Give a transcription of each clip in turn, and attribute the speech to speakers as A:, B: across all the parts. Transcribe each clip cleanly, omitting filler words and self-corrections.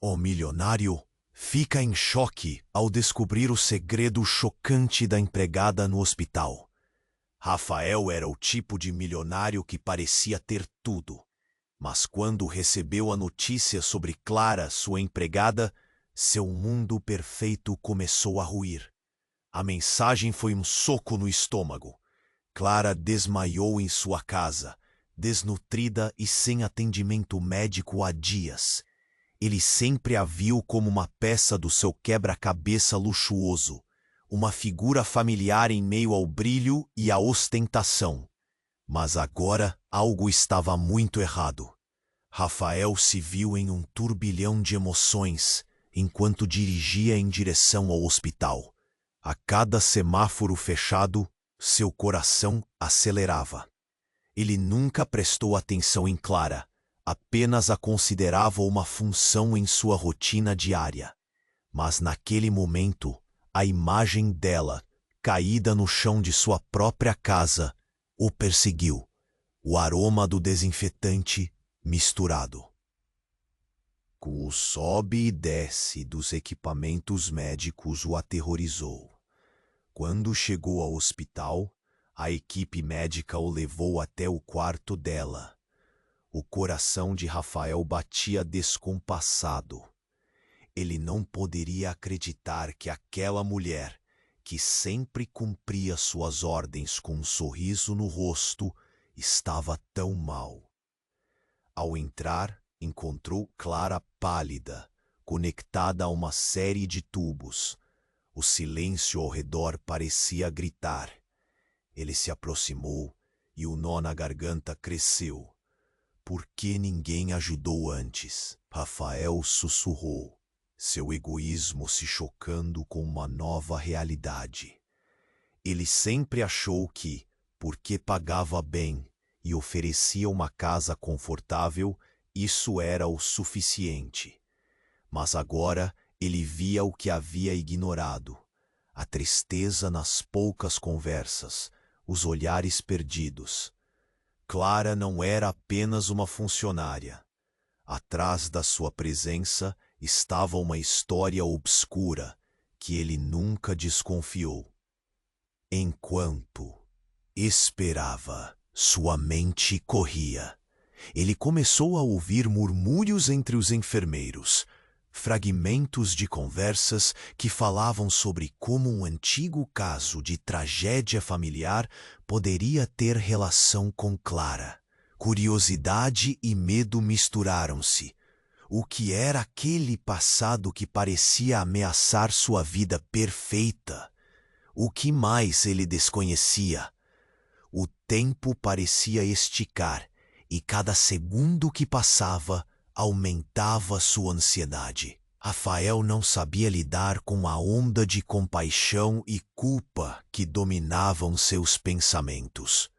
A: O milionário fica em choque ao descobrir o segredo chocante da empregada no hospital. Rafael era o tipo de milionário que parecia ter tudo. Mas quando recebeu a notícia sobre Clara, sua empregada, seu mundo perfeito começou a ruir. A mensagem foi um soco no estômago. Clara desmaiou em sua casa, desnutrida e sem atendimento médico há dias. Ele sempre a viu como uma peça do seu quebra-cabeça luxuoso, uma figura familiar em meio ao brilho e à ostentação. Mas agora algo estava muito errado. Rafael se viu em um turbilhão de emoções enquanto dirigia em direção ao hospital. A cada semáforo fechado, seu coração acelerava. Ele nunca prestou atenção em Clara, apenas a considerava uma função em sua rotina diária. Mas naquele momento, a imagem dela, caída no chão de sua própria casa, o perseguiu. O aroma do desinfetante misturado. Com o sobe e desce dos equipamentos médicos o aterrorizou. Quando chegou ao hospital, a equipe médica o levou até o quarto dela. O coração de Rafael batia descompassado. Ele não poderia acreditar que aquela mulher, que sempre cumpria suas ordens com um sorriso no rosto, estava tão mal. Ao entrar, encontrou Clara pálida, conectada a uma série de tubos. O silêncio ao redor parecia gritar. Ele se aproximou e o nó na garganta cresceu. Por que ninguém ajudou antes? Rafael sussurrou, seu egoísmo se chocando com uma nova realidade. Ele sempre achou que, porque pagava bem e oferecia uma casa confortável, isso era o suficiente. Mas agora ele via o que havia ignorado: a tristeza nas poucas conversas, os olhares perdidos. Clara não era apenas uma funcionária. Atrás da sua presença estava uma história obscura que ele nunca desconfiou. Enquanto esperava, sua mente corria. Ele começou a ouvir murmúrios entre os enfermeiros, fragmentos de conversas que falavam sobre como um antigo caso de tragédia familiar poderia ter relação com Clara. Curiosidade e medo misturaram-se. O que era aquele passado que parecia ameaçar sua vida perfeita? O que mais ele desconhecia? O tempo parecia esticar, e cada segundo que passava aumentava sua ansiedade. Rafael não sabia lidar com a onda de compaixão e culpa que dominavam seus pensamentos.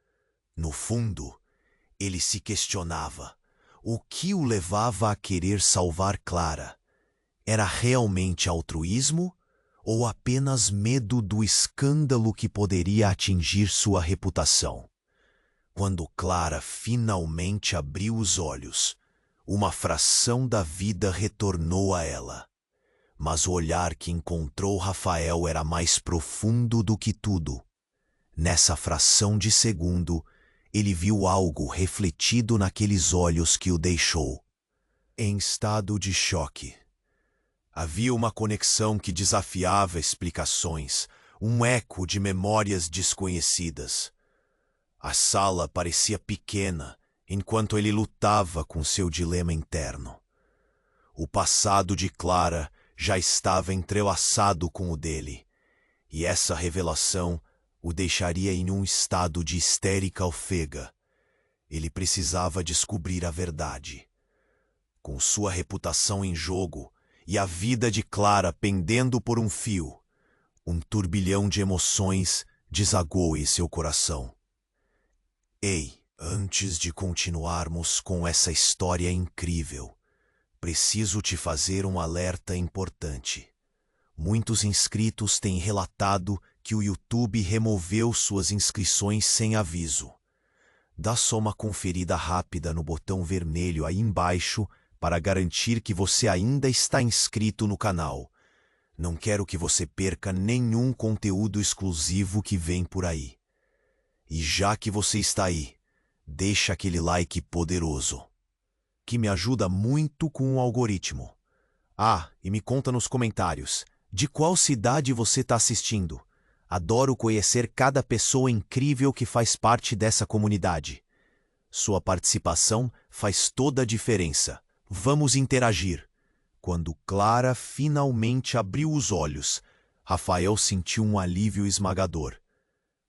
A: No fundo, ele se questionava: o que o levava a querer salvar Clara? Era realmente altruísmo ou apenas medo do escândalo que poderia atingir sua reputação? Quando Clara finalmente abriu os olhos, uma fração da vida retornou a ela. Mas o olhar que encontrou Rafael era mais profundo do que tudo. Nessa fração de segundo, ele viu algo refletido naqueles olhos que o deixou em estado de choque. Havia uma conexão que desafiava explicações, um eco de memórias desconhecidas. A sala parecia pequena enquanto ele lutava com seu dilema interno. O passado de Clara já estava entrelaçado com o dele, e essa revelação o deixaria em um estado de histérica ofega. Ele precisava descobrir a verdade. Com sua reputação em jogo e a vida de Clara pendendo por um fio, um turbilhão de emoções desagou em seu coração. Ei, antes de continuarmos com essa história incrível, preciso te fazer um alerta importante. Muitos inscritos têm relatado que o YouTube removeu suas inscrições sem aviso. Dá só uma conferida rápida no botão vermelho aí embaixo para garantir que você ainda está inscrito no canal. Não quero que você perca nenhum conteúdo exclusivo que vem por aí. E já que você está aí, deixa aquele like poderoso, que me ajuda muito com o algoritmo. Ah, e me conta nos comentários, de qual cidade você está assistindo? Adoro conhecer cada pessoa incrível que faz parte dessa comunidade. Sua participação faz toda a diferença. Vamos interagir. Quando Clara finalmente abriu os olhos, Rafael sentiu um alívio esmagador.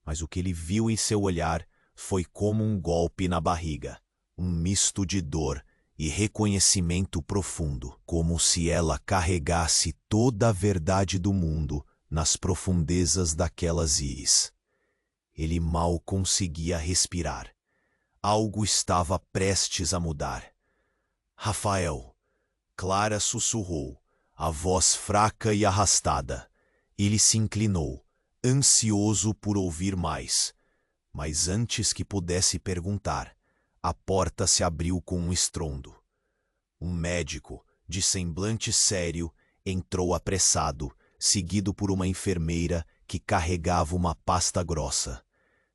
A: Mas o que ele viu em seu olhar foi como um golpe na barriga, um misto de dor e reconhecimento profundo, como se ela carregasse toda a verdade do mundo nas profundezas daquelas íris. Ele mal conseguia respirar. Algo estava prestes a mudar. Rafael, Clara sussurrou, a voz fraca e arrastada. Ele se inclinou, ansioso por ouvir mais. Mas antes que pudesse perguntar, a porta se abriu com um estrondo. Um médico, de semblante sério, entrou apressado, seguido por uma enfermeira que carregava uma pasta grossa.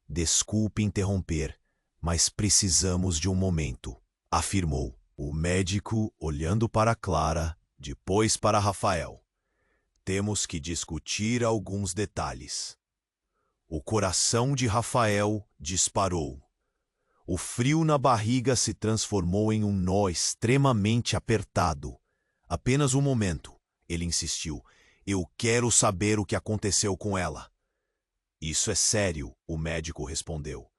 A: Desculpe interromper, mas precisamos de um momento, afirmou. O médico, olhando para Clara, depois para Rafael. Temos que discutir alguns detalhes. O coração de Rafael disparou. O frio na barriga se transformou em um nó extremamente apertado. Apenas um momento, ele insistiu. Eu quero saber o que aconteceu com ela. Isso é sério, o médico respondeu.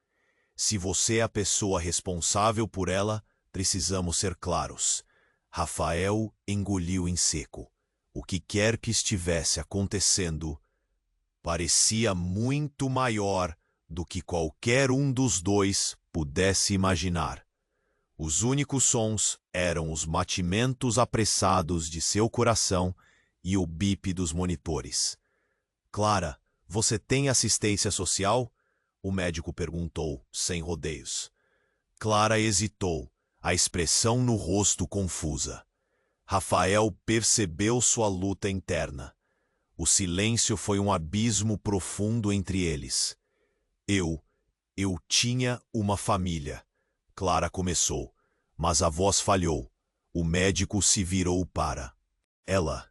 A: Se você é a pessoa responsável por ela, precisamos ser claros. Rafael engoliu em seco. O que quer que estivesse acontecendo parecia muito maior do que qualquer um dos dois pudesse imaginar. Os únicos sons eram os batimentos apressados de seu coração e o bip dos monitores. Clara, você tem assistência social? O médico perguntou, sem rodeios. Clara hesitou, a expressão no rosto confusa. Rafael percebeu sua luta interna. O silêncio foi um abismo profundo entre eles. Eu tinha uma família. Clara começou, mas a voz falhou. O médico se virou para ela.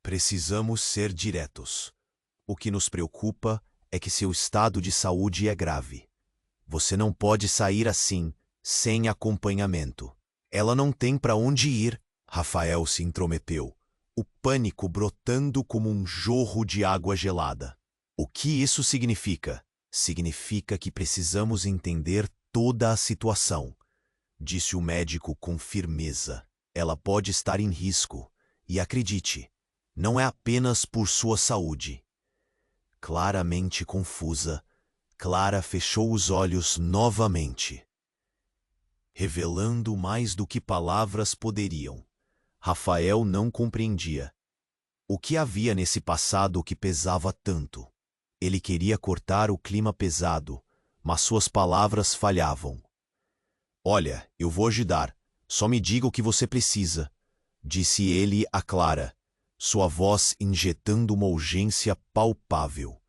A: Precisamos ser diretos. O que nos preocupa é que seu estado de saúde é grave. Você não pode sair assim, sem acompanhamento. Ela não tem para onde ir. Rafael se intrometeu, o pânico brotando como um jorro de água gelada. O que isso significa? Significa que precisamos entender toda a situação, disse o médico com firmeza. Ela pode estar em risco, e acredite, não é apenas por sua saúde. Claramente confusa, Clara fechou os olhos novamente, revelando mais do que palavras poderiam. Rafael não compreendia. O que havia nesse passado que pesava tanto? Ele queria cortar o clima pesado, mas suas palavras falhavam. Olha, eu vou ajudar. Só me diga o que você precisa, disse ele a Clara, sua voz injetando uma urgência palpável.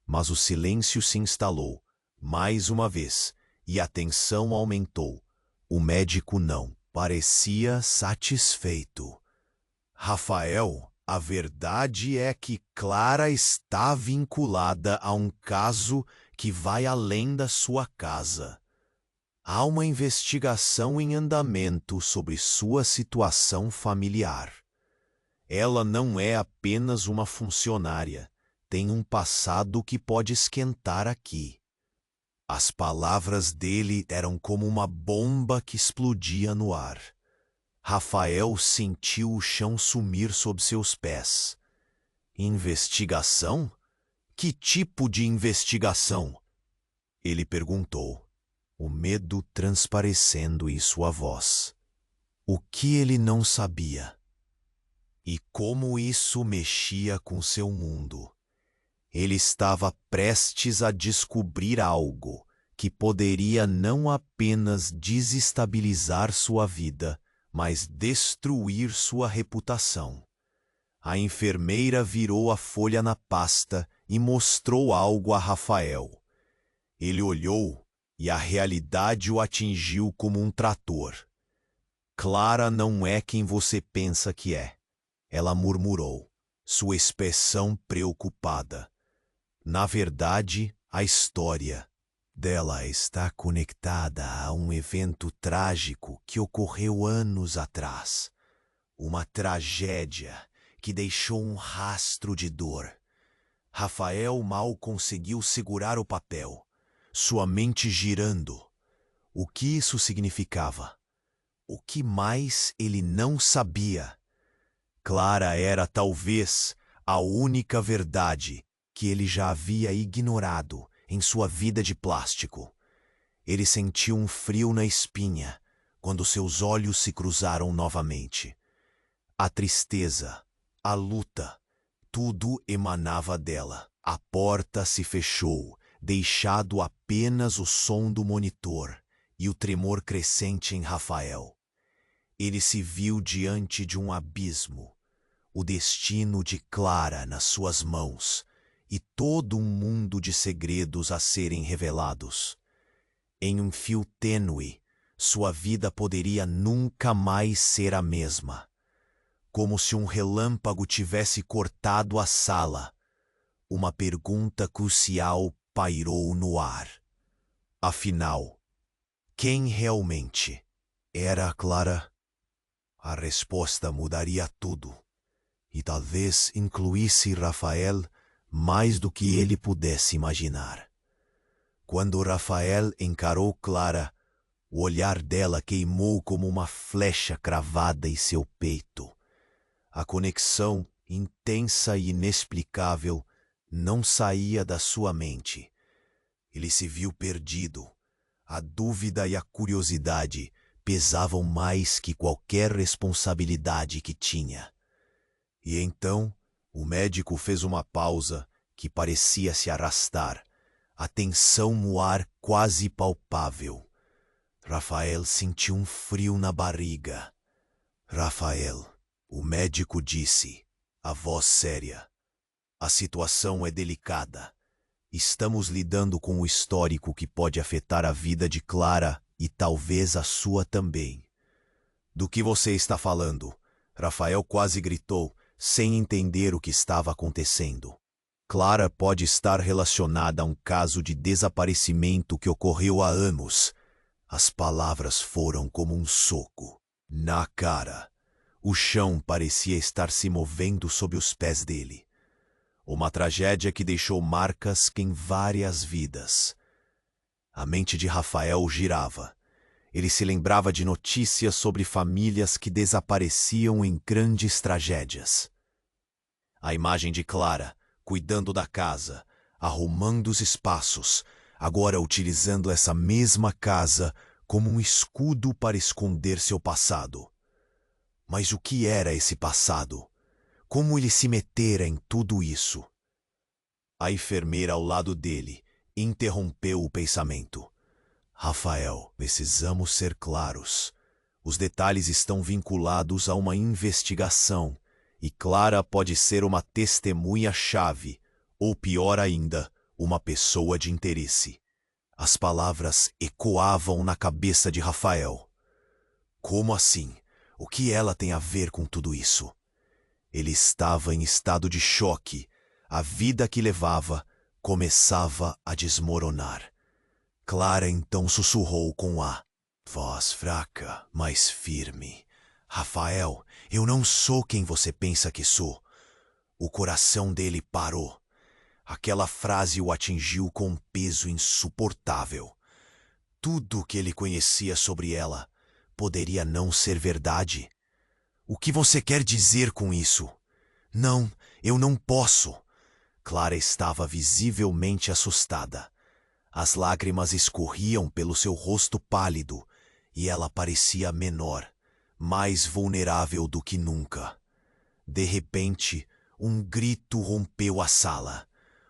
A: Mas o silêncio se instalou, mais uma vez, e a tensão aumentou. O médico não parecia satisfeito. Rafael, a verdade é que Clara está vinculada a um caso que vai além da sua casa. Há uma investigação em andamento sobre sua situação familiar. Ela não é apenas uma funcionária, tem um passado que pode esquentar aqui. As palavras dele eram como uma bomba que explodia no ar. Rafael sentiu o chão sumir sob seus pés. Investigação? Que tipo de investigação? Ele perguntou, o medo transparecendo em sua voz. O que ele não sabia? E como isso mexia com seu mundo? Ele estava prestes a descobrir algo que poderia não apenas desestabilizar sua vida, mas destruir sua reputação. A enfermeira virou a folha na pasta e mostrou algo a Rafael. Ele olhou e a realidade o atingiu como um trator. Clara não é quem você pensa que é, ela murmurou, sua expressão preocupada. Na verdade, a história dela está conectada a um evento trágico que ocorreu anos atrás. Uma tragédia que deixou um rastro de dor. Rafael mal conseguiu segurar o papel, sua mente girando. O que isso significava? O que mais ele não sabia? Clara era talvez a única verdade que ele já havia ignorado em sua vida de plástico. Ele sentiu um frio na espinha quando seus olhos se cruzaram novamente. A tristeza, a luta, tudo emanava dela. A porta se fechou, deixado apenas o som do monitor e o tremor crescente em Rafael. Ele se viu diante de um abismo, o destino de Clara nas suas mãos e todo um mundo de segredos a serem revelados. Em um fio tênue, sua vida poderia nunca mais ser a mesma. Como se um relâmpago tivesse cortado a sala, uma pergunta crucial pairou no ar. Afinal, quem realmente era a Clara? A resposta mudaria tudo, e talvez incluísse Rafael mais do que ele pudesse imaginar. Quando Rafael encarou Clara, o olhar dela queimou como uma flecha cravada em seu peito. A conexão, intensa e inexplicável, não saía da sua mente. Ele se viu perdido. A dúvida e a curiosidade pesavam mais que qualquer responsabilidade que tinha. E então, o médico fez uma pausa que parecia se arrastar, a tensão no ar quase palpável. Rafael sentiu um frio na barriga. Rafael, o médico disse, a voz séria. A situação é delicada. Estamos lidando com um histórico que pode afetar a vida de Clara e talvez a sua também. Do que você está falando? Rafael quase gritou, sem entender o que estava acontecendo. Clara pode estar relacionada a um caso de desaparecimento que ocorreu há anos. As palavras foram como um soco na cara. O chão parecia estar se movendo sob os pés dele. Uma tragédia que deixou marcas em várias vidas. A mente de Rafael girava. Ele se lembrava de notícias sobre famílias que desapareciam em grandes tragédias. A imagem de Clara, cuidando da casa, arrumando os espaços, agora utilizando essa mesma casa como um escudo para esconder seu passado. Mas o que era esse passado? Como ele se metera em tudo isso? A enfermeira ao lado dele interrompeu o pensamento. Rafael, precisamos ser claros. Os detalhes estão vinculados a uma investigação e Clara pode ser uma testemunha-chave, ou pior ainda, uma pessoa de interesse. As palavras ecoavam na cabeça de Rafael. Como assim? O que ela tem a ver com tudo isso? Ele estava em estado de choque. A vida que levava começava a desmoronar. Clara então sussurrou com a voz fraca, mas firme. Rafael, eu não sou quem você pensa que sou. O coração dele parou. Aquela frase o atingiu com um peso insuportável. Tudo o que ele conhecia sobre ela poderia não ser verdade. O que você quer dizer com isso? Não, eu não posso. Clara estava visivelmente assustada. As lágrimas escorriam pelo seu rosto pálido e ela parecia menor, mais vulnerável do que nunca. De repente, um grito rompeu a sala.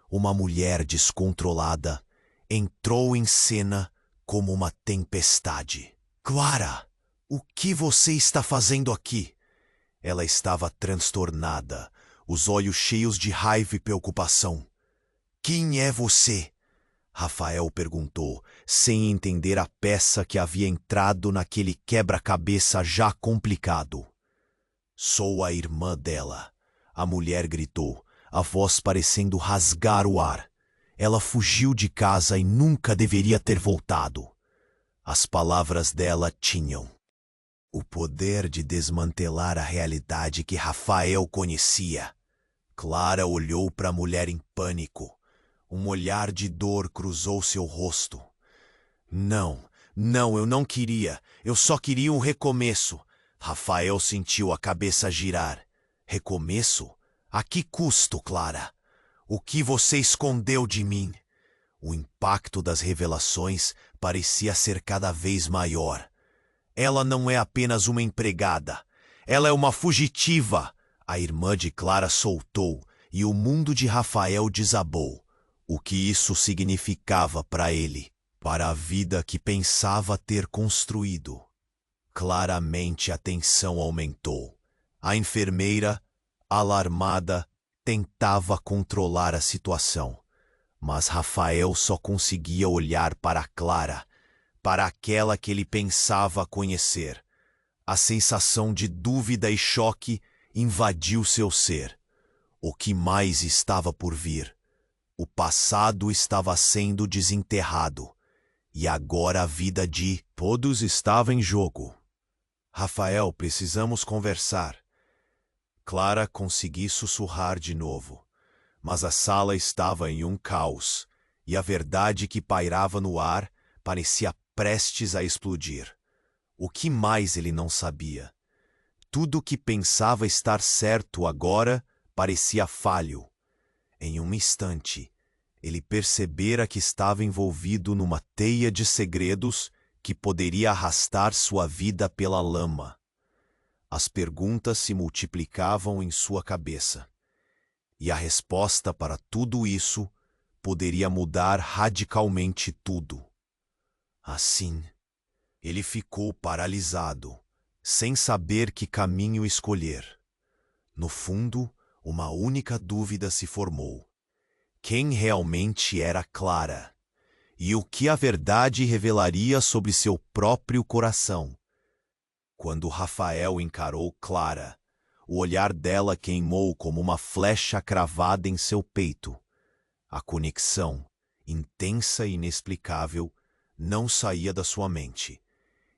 A: Uma mulher descontrolada entrou em cena como uma tempestade. Clara! O que você está fazendo aqui? Ela estava transtornada, os olhos cheios de raiva e preocupação. Quem é você? Rafael perguntou, sem entender a peça que havia entrado naquele quebra-cabeça já complicado. Sou a irmã dela, a mulher gritou, a voz parecendo rasgar o ar. Ela fugiu de casa e nunca deveria ter voltado. As palavras dela tinham o poder de desmantelar a realidade que Rafael conhecia. Clara olhou para a mulher em pânico. Um olhar de dor cruzou seu rosto. Não, eu não queria. Eu só queria um recomeço. Rafael sentiu a cabeça girar. Recomeço? A que custo, Clara? O que você escondeu de mim? O impacto das revelações parecia ser cada vez maior. Ela não é apenas uma empregada. Ela é uma fugitiva. A irmã de Clara soltou e o mundo de Rafael desabou. O que isso significava para ele, para a vida que pensava ter construído. Claramente a tensão aumentou. A enfermeira, alarmada, tentava controlar a situação. Mas Rafael só conseguia olhar para Clara, para aquela que ele pensava conhecer. A sensação de dúvida e choque invadiu seu ser. O que mais estava por vir? O passado estava sendo desenterrado, e agora a vida de todos estava em jogo. Rafael, precisamos conversar. Clara conseguiu sussurrar de novo, mas a sala estava em um caos, e a verdade que pairava no ar parecia prestes a explodir. O que mais ele não sabia? Tudo o que pensava estar certo agora parecia falho. Em um instante, ele percebera que estava envolvido numa teia de segredos que poderia arrastar sua vida pela lama. As perguntas se multiplicavam em sua cabeça, e a resposta para tudo isso poderia mudar radicalmente tudo. Assim, ele ficou paralisado, sem saber que caminho escolher. No fundo, uma única dúvida se formou. Quem realmente era Clara? E o que a verdade revelaria sobre seu próprio coração? Quando Rafael encarou Clara, o olhar dela queimou como uma flecha cravada em seu peito. A conexão, intensa e inexplicável, não saía da sua mente.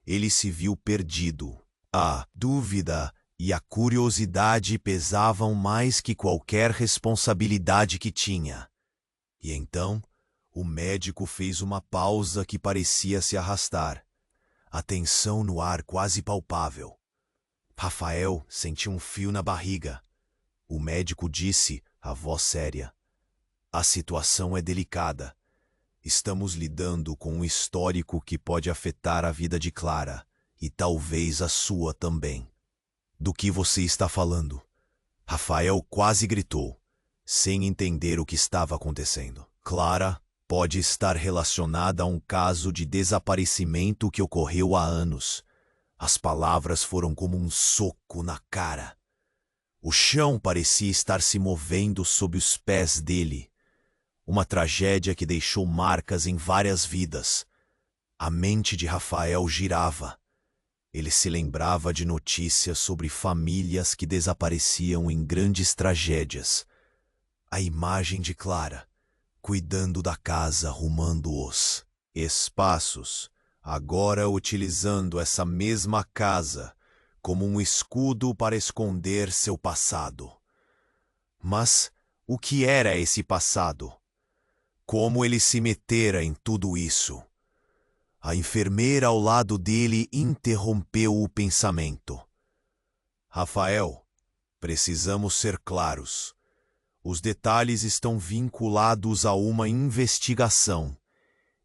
A: Ele se viu perdido. A dúvida e a curiosidade pesavam mais que qualquer responsabilidade que tinha. E então, o médico fez uma pausa que parecia se arrastar. A tensão no ar quase palpável. Rafael sentiu um frio na barriga. O médico disse, a voz séria: "A situação é delicada. Estamos lidando com um histórico que pode afetar a vida de Clara, e talvez a sua também." "Do que você está falando?" Rafael quase gritou, sem entender o que estava acontecendo. "Clara pode estar relacionada a um caso de desaparecimento que ocorreu há anos." As palavras foram como um soco na cara. O chão parecia estar se movendo sob os pés dele. Uma tragédia que deixou marcas em várias vidas. A mente de Rafael girava. Ele se lembrava de notícias sobre famílias que desapareciam em grandes tragédias. A imagem de Clara, cuidando da casa, arrumando os espaços, agora utilizando essa mesma casa como um escudo para esconder seu passado. Mas o que era esse passado? Como ele se metera em tudo isso? A enfermeira ao lado dele interrompeu o pensamento. "Rafael, precisamos ser claros. Os detalhes estão vinculados a uma investigação,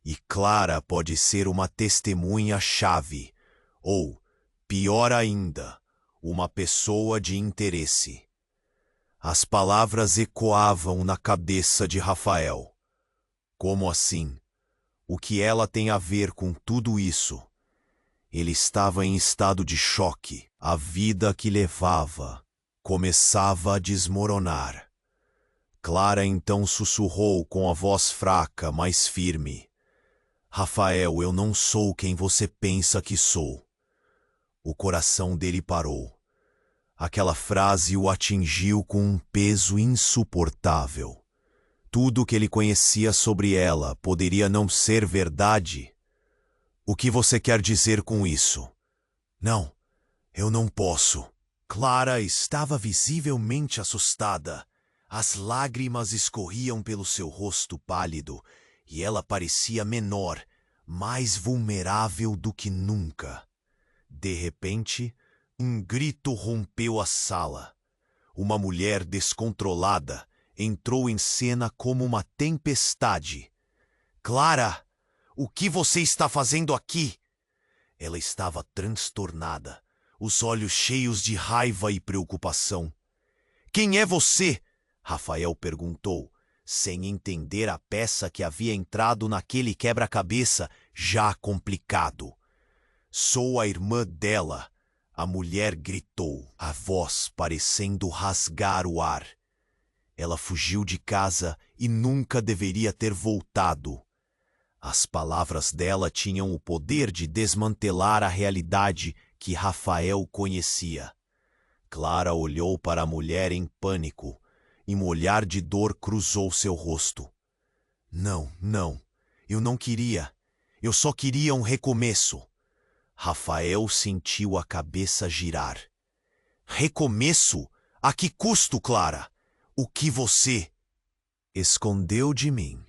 A: e Clara pode ser uma testemunha-chave, ou, pior ainda, uma pessoa de interesse." As palavras ecoavam na cabeça de Rafael. Como assim? O que ela tem a ver com tudo isso? Ele estava em estado de choque. A vida que levava começava a desmoronar. Clara então sussurrou com a voz fraca, mas firme: Rafael, eu não sou quem você pensa que sou. O coração dele parou. Aquela frase o atingiu com um peso insuportável. Tudo o que ele conhecia sobre ela poderia não ser verdade. O que você quer dizer com isso? Não, eu não posso. Clara estava visivelmente assustada. As lágrimas escorriam pelo seu rosto pálido e ela parecia menor, mais vulnerável do que nunca. De repente, um grito rompeu a sala. Uma mulher descontrolada entrou em cena como uma tempestade. Clara, o que você está fazendo aqui? Ela estava transtornada, os olhos cheios de raiva e preocupação. Quem é você? Rafael perguntou, sem entender a peça que havia entrado naquele quebra-cabeça já complicado. Sou a irmã dela, a mulher gritou, a voz parecendo rasgar o ar. Ela fugiu de casa e nunca deveria ter voltado. As palavras dela tinham o poder de desmantelar a realidade que Rafael conhecia. Clara olhou para a mulher em pânico e um olhar de dor cruzou seu rosto. Não, eu não queria. Eu só queria um recomeço. Rafael sentiu a cabeça girar. Recomeço? A que custo, Clara? O que você escondeu de mim?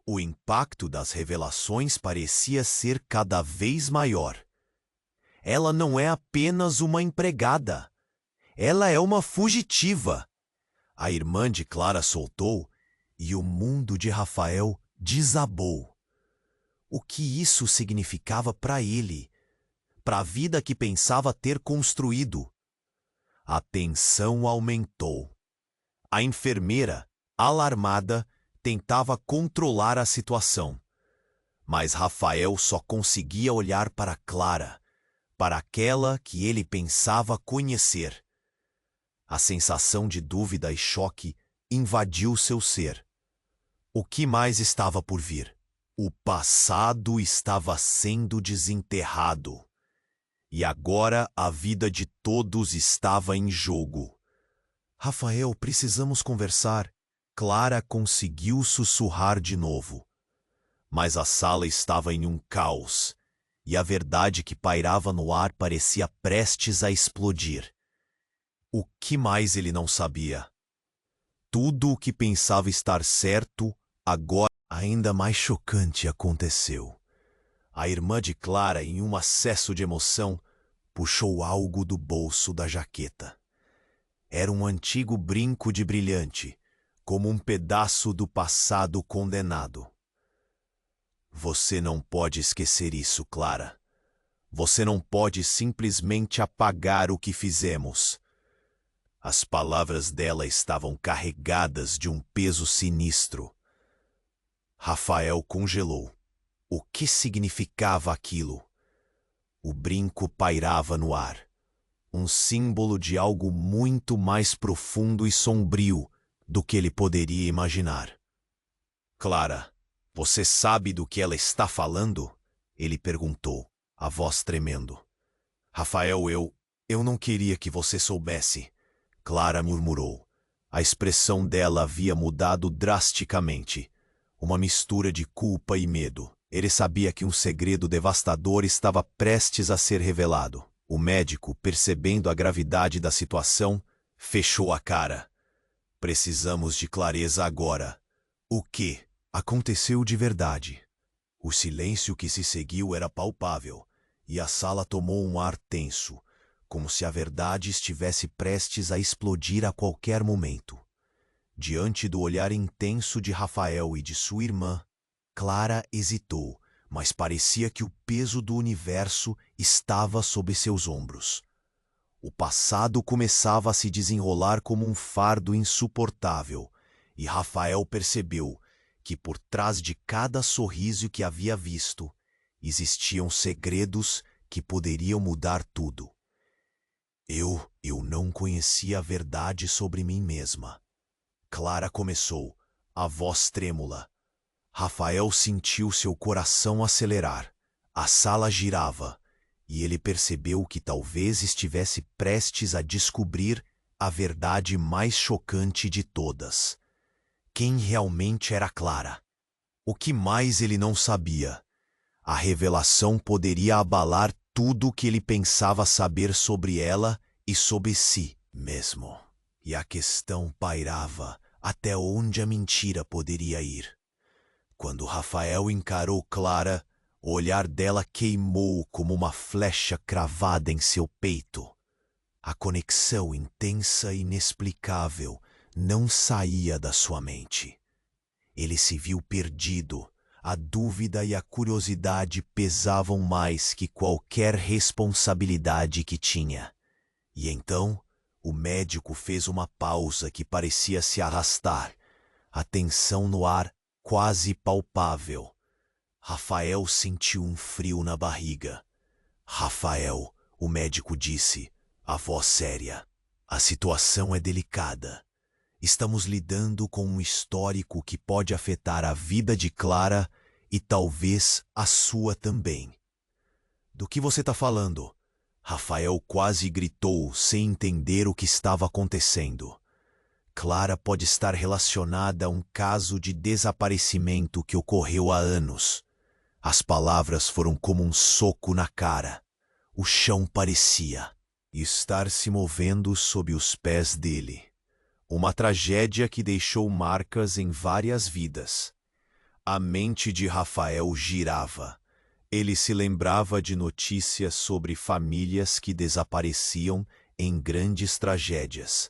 A: O impacto das revelações parecia ser cada vez maior. Ela não é apenas uma empregada. Ela é uma fugitiva. A irmã de Clara soltou e o mundo de Rafael desabou. O que isso significava para ele? Para a vida que pensava ter construído? A tensão aumentou. A enfermeira, alarmada, tentava controlar a situação. Mas Rafael só conseguia olhar para Clara, para aquela que ele pensava conhecer. A sensação de dúvida e choque invadiu seu ser. O que mais estava por vir? O passado estava sendo desenterrado. E agora a vida de todos estava em jogo. Rafael, precisamos conversar. Clara conseguiu sussurrar de novo. Mas a sala estava em um caos, e a verdade que pairava no ar parecia prestes a explodir. O que mais ele não sabia? Tudo o que pensava estar certo, agora ainda mais chocante aconteceu. A irmã de Clara, em um acesso de emoção, puxou algo do bolso da jaqueta. Era um antigo brinco de brilhante, como um pedaço do passado condenado. Você não pode esquecer isso, Clara. Você não pode simplesmente apagar o que fizemos. As palavras dela estavam carregadas de um peso sinistro. Rafael congelou. O que significava aquilo? O brinco pairava no ar, um símbolo de algo muito mais profundo e sombrio do que ele poderia imaginar. Clara, você sabe do que ela está falando? Ele perguntou, a voz tremendo. Rafael, eu não queria que você soubesse. Clara murmurou. A expressão dela havia mudado drasticamente. Uma mistura de culpa e medo. Ele sabia que um segredo devastador estava prestes a ser revelado. O médico, percebendo a gravidade da situação, fechou a cara. Precisamos de clareza agora. O que aconteceu de verdade? O silêncio que se seguiu era palpável, e a sala tomou um ar tenso, como se a verdade estivesse prestes a explodir a qualquer momento. Diante do olhar intenso de Rafael e de sua irmã, Clara hesitou, mas parecia que o peso do universo estava sob seus ombros. O passado começava a se desenrolar como um fardo insuportável, e Rafael percebeu que por trás de cada sorriso que havia visto, existiam segredos que poderiam mudar tudo. Eu não conhecia a verdade sobre mim mesma. Clara começou, a voz trêmula. Rafael sentiu seu coração acelerar. A sala girava, e ele percebeu que talvez estivesse prestes a descobrir a verdade mais chocante de todas. Quem realmente era Clara? O que mais ele não sabia? A revelação poderia abalar tudo o que ele pensava saber sobre ela e sobre si mesmo. E a questão pairava até onde a mentira poderia ir. Quando Rafael encarou Clara, o olhar dela queimou como uma flecha cravada em seu peito. A conexão intensa e inexplicável não saía da sua mente. Ele se viu perdido. A dúvida e a curiosidade pesavam mais que qualquer responsabilidade que tinha. E então, o médico fez uma pausa que parecia se arrastar, a tensão no ar quase palpável. Rafael sentiu um frio na barriga. Rafael, o médico disse, a voz séria. A situação é delicada. Estamos lidando com um histórico que pode afetar a vida de Clara e talvez a sua também. Do que você está falando? Rafael quase gritou sem entender o que estava acontecendo. Clara pode estar relacionada a um caso de desaparecimento que ocorreu há anos. As palavras foram como um soco na cara. O chão parecia estar se movendo sob os pés dele. Uma tragédia que deixou marcas em várias vidas. A mente de Rafael girava. Ele se lembrava de notícias sobre famílias que desapareciam em grandes tragédias.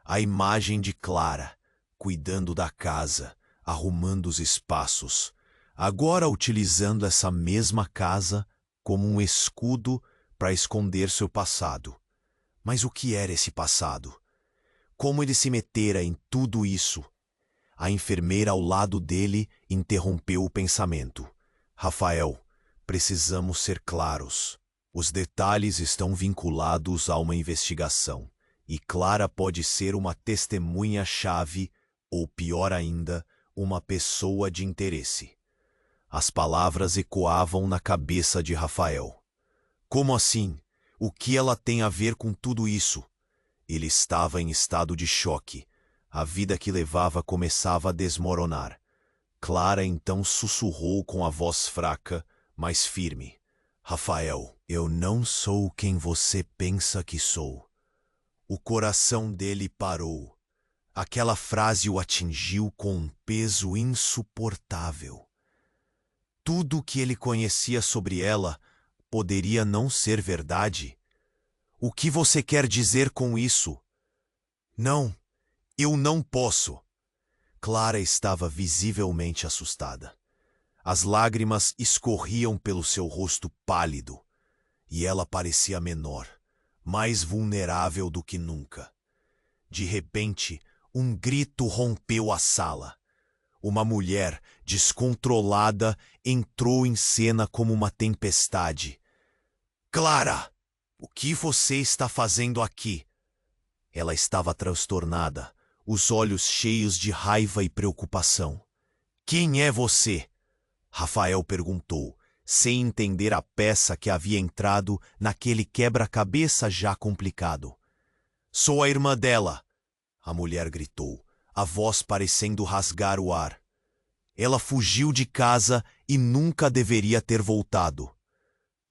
A: A imagem de Clara, cuidando da casa, arrumando os espaços, agora utilizando essa mesma casa como um escudo para esconder seu passado. Mas o que era esse passado? Como ele se metera em tudo isso? A enfermeira ao lado dele interrompeu o pensamento. Rafael, precisamos ser claros. Os detalhes estão vinculados a uma investigação. E Clara pode ser uma testemunha-chave, ou pior ainda, uma pessoa de interesse. As palavras ecoavam na cabeça de Rafael. Como assim? O que ela tem a ver com tudo isso? Ele estava em estado de choque. A vida que levava começava a desmoronar. Clara então sussurrou com a voz fraca, mas firme. Rafael, eu não sou quem você pensa que sou. O coração dele parou. Aquela frase o atingiu com um peso insuportável. Tudo o que ele conhecia sobre ela poderia não ser verdade. O que você quer dizer com isso? Não, eu não posso. Clara estava visivelmente assustada. As lágrimas escorriam pelo seu rosto pálido, e ela parecia menor, mais vulnerável do que nunca. De repente, um grito rompeu a sala. Uma mulher, descontrolada, entrou em cena como uma tempestade. Clara! O que você está fazendo aqui? Ela estava transtornada, os olhos cheios de raiva e preocupação. Quem é você? Rafael perguntou, sem entender a peça que havia entrado naquele quebra-cabeça já complicado. Sou a irmã dela, a mulher gritou, a voz parecendo rasgar o ar. Ela fugiu de casa e nunca deveria ter voltado.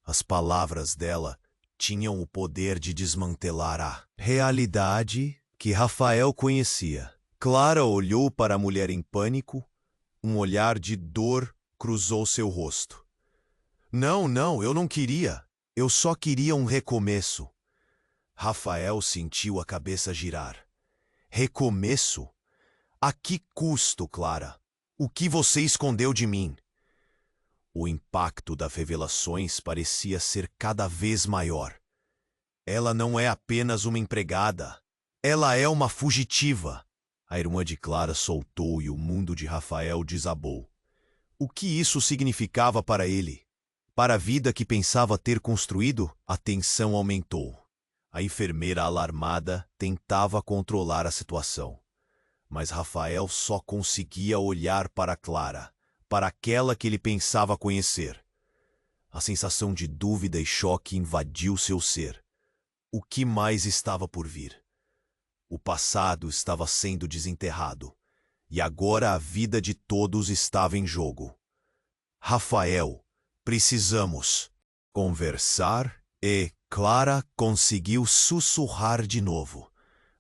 A: As palavras dela tinham o poder de desmantelar a realidade que Rafael conhecia. Clara olhou para a mulher em pânico. Um olhar de dor cruzou seu rosto. Não, eu não queria. Eu só queria um recomeço. Rafael sentiu a cabeça girar. Recomeço? A que custo, Clara? O que você escondeu de mim? O impacto das revelações parecia ser cada vez maior. Ela não é apenas uma empregada. Ela é uma fugitiva. A irmã de Clara soltou e o mundo de Rafael desabou. O que isso significava para ele? Para a vida que pensava ter construído, a tensão aumentou. A enfermeira alarmada tentava controlar a situação. Mas Rafael só conseguia olhar para Clara, para aquela que ele pensava conhecer. A sensação de dúvida e choque invadiu seu ser. O que mais estava por vir? O passado estava sendo desenterrado, e agora a vida de todos estava em jogo. Rafael, precisamos conversar, e Clara conseguiu sussurrar de novo.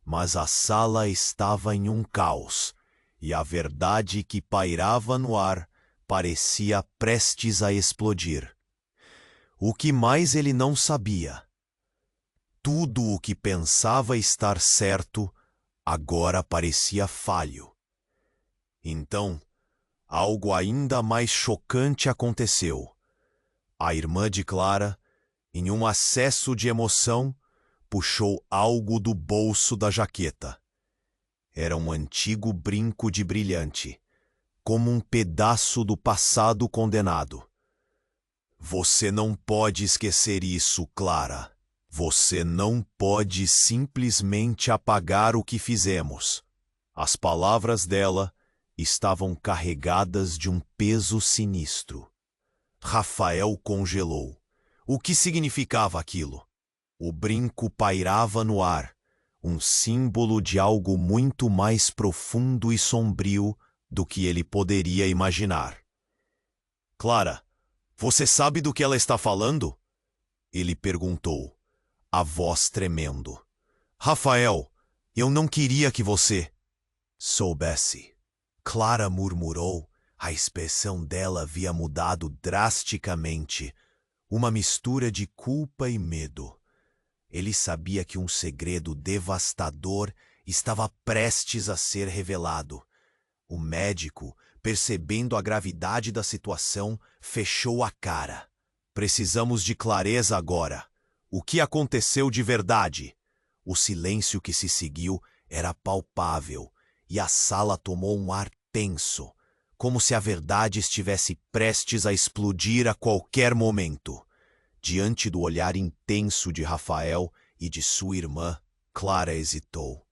A: Mas a sala estava em um caos, e a verdade que pairava no ar parecia prestes a explodir. O que mais ele não sabia? Tudo o que pensava estar certo agora parecia falho. Então, algo ainda mais chocante aconteceu. A irmã de Clara, em um acesso de emoção, puxou algo do bolso da jaqueta. Era um antigo brinco de brilhante, como um pedaço do passado condenado. Você não pode esquecer isso, Clara. Você não pode simplesmente apagar o que fizemos. As palavras dela estavam carregadas de um peso sinistro. Rafael congelou. O que significava aquilo? O brinco pairava no ar, um símbolo de algo muito mais profundo e sombrio do que ele poderia imaginar. Clara, você sabe do que ela está falando? Ele perguntou, a voz tremendo. Rafael, eu não queria que você soubesse. Clara murmurou. A expressão dela havia mudado drasticamente, uma mistura de culpa e medo. Ele sabia que um segredo devastador estava prestes a ser revelado. O médico, percebendo a gravidade da situação, fechou a cara. Precisamos de clareza agora. O que aconteceu de verdade? O silêncio que se seguiu era palpável, e a sala tomou um ar tenso, como se a verdade estivesse prestes a explodir a qualquer momento. Diante do olhar intenso de Rafael e de sua irmã, Clara hesitou,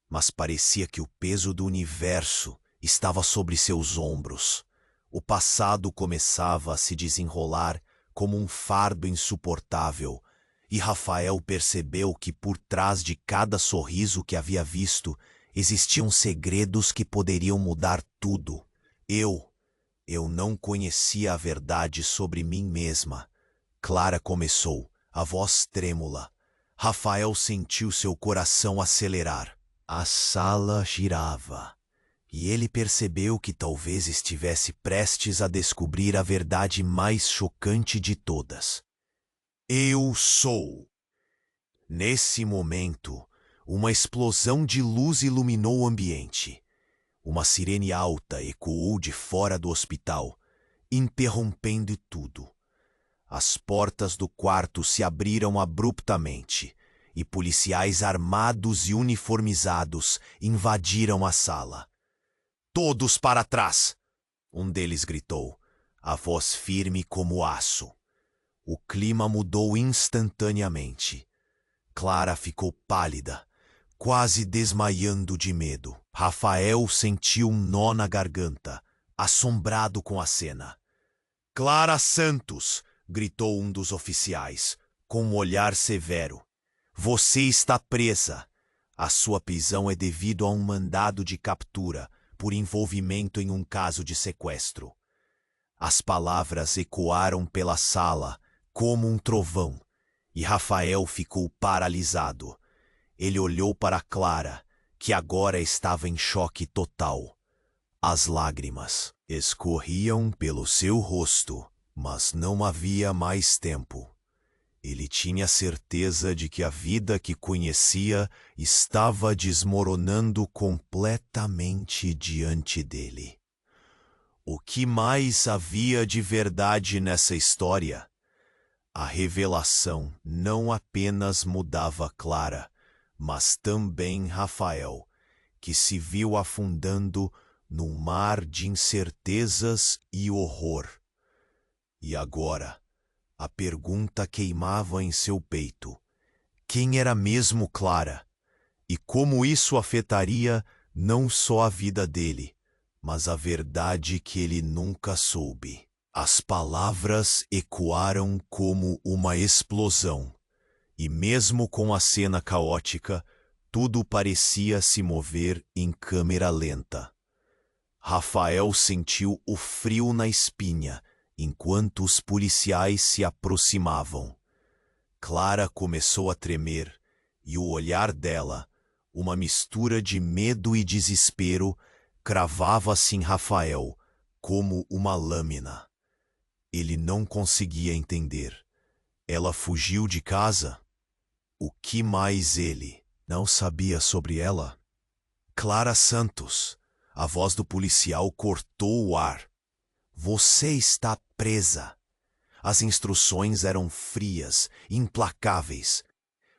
A: mas parecia que o peso do universo estava sobre seus ombros. O passado começava a se desenrolar como um fardo insuportável, e Rafael percebeu que por trás de cada sorriso que havia visto existiam segredos que poderiam mudar tudo. Eu não conhecia a verdade sobre mim mesma. Clara começou, a voz trêmula. Rafael sentiu seu coração acelerar. A sala girava, e ele percebeu que talvez estivesse prestes a descobrir a verdade mais chocante de todas. Eu sou. Nesse momento, uma explosão de luz iluminou o ambiente. Uma sirene alta ecoou de fora do hospital, interrompendo tudo. As portas do quarto se abriram abruptamente, e policiais armados e uniformizados invadiram a sala. Todos para trás! Um deles gritou, a voz firme como aço. O clima mudou instantaneamente. Clara ficou pálida, quase desmaiando de medo. Rafael sentiu um nó na garganta, assombrado com a cena. Clara Santos! Gritou um dos oficiais, com um olhar severo. Você está presa. A sua prisão é devido a um mandado de captura por envolvimento em um caso de sequestro. As palavras ecoaram pela sala como um trovão, e Rafael ficou paralisado. Ele olhou para Clara, que agora estava em choque total. As lágrimas escorriam pelo seu rosto, mas não havia mais tempo. Ele tinha certeza de que a vida que conhecia estava desmoronando completamente diante dele. O que mais havia de verdade nessa história? A revelação não apenas mudava Clara, mas também Rafael, que se viu afundando num mar de incertezas e horror. E agora, A pergunta queimava em seu peito. Quem era mesmo Clara? E como isso afetaria não só a vida dele, mas a verdade que ele nunca soube. As palavras ecoaram como uma explosão, e mesmo com a cena caótica, tudo parecia se mover em câmera lenta. Rafael sentiu o frio na espinha enquanto os policiais se aproximavam. Clara começou a tremer, e o olhar dela, uma mistura de medo e desespero, cravava-se em Rafael como uma lâmina. Ele não conseguia entender. Ela fugiu de casa? O que mais ele não sabia sobre ela? Clara Santos. A voz do policial cortou o ar. Você está presa. As instruções eram frias, implacáveis.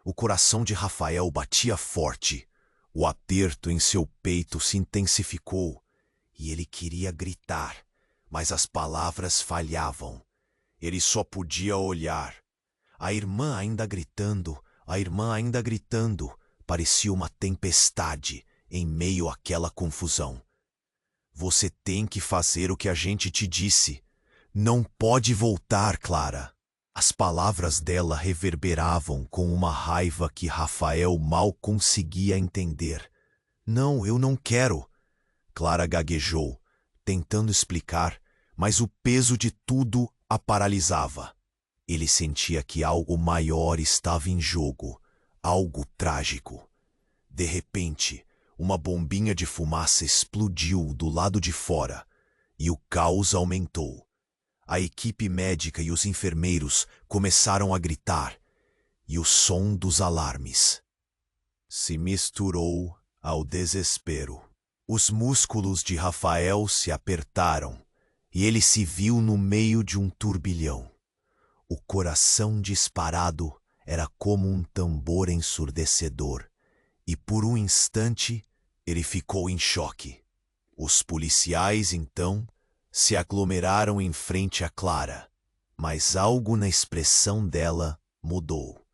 A: O coração de Rafael batia forte. O aperto em seu peito se intensificou e ele queria gritar, mas as palavras falhavam. Ele só podia olhar. A irmã ainda gritando, parecia uma tempestade em meio àquela confusão. Você tem que fazer o que a gente te disse. Não pode voltar, Clara. As palavras dela reverberavam com uma raiva que Rafael mal conseguia entender. Não, eu não quero. Clara gaguejou, tentando explicar, mas o peso de tudo a paralisava. Ele sentia que algo maior estava em jogo, algo trágico. De repente, uma bombinha de fumaça explodiu do lado de fora e o caos aumentou. A equipe médica e os enfermeiros começaram a gritar e o som dos alarmes se misturou ao desespero. Os músculos de Rafael se apertaram e ele se viu no meio de um turbilhão. O coração disparado era como um tambor ensurdecedor e por um instante ele ficou em choque. Os policiais, então, se aglomeraram em frente a Clara, mas algo na expressão dela mudou.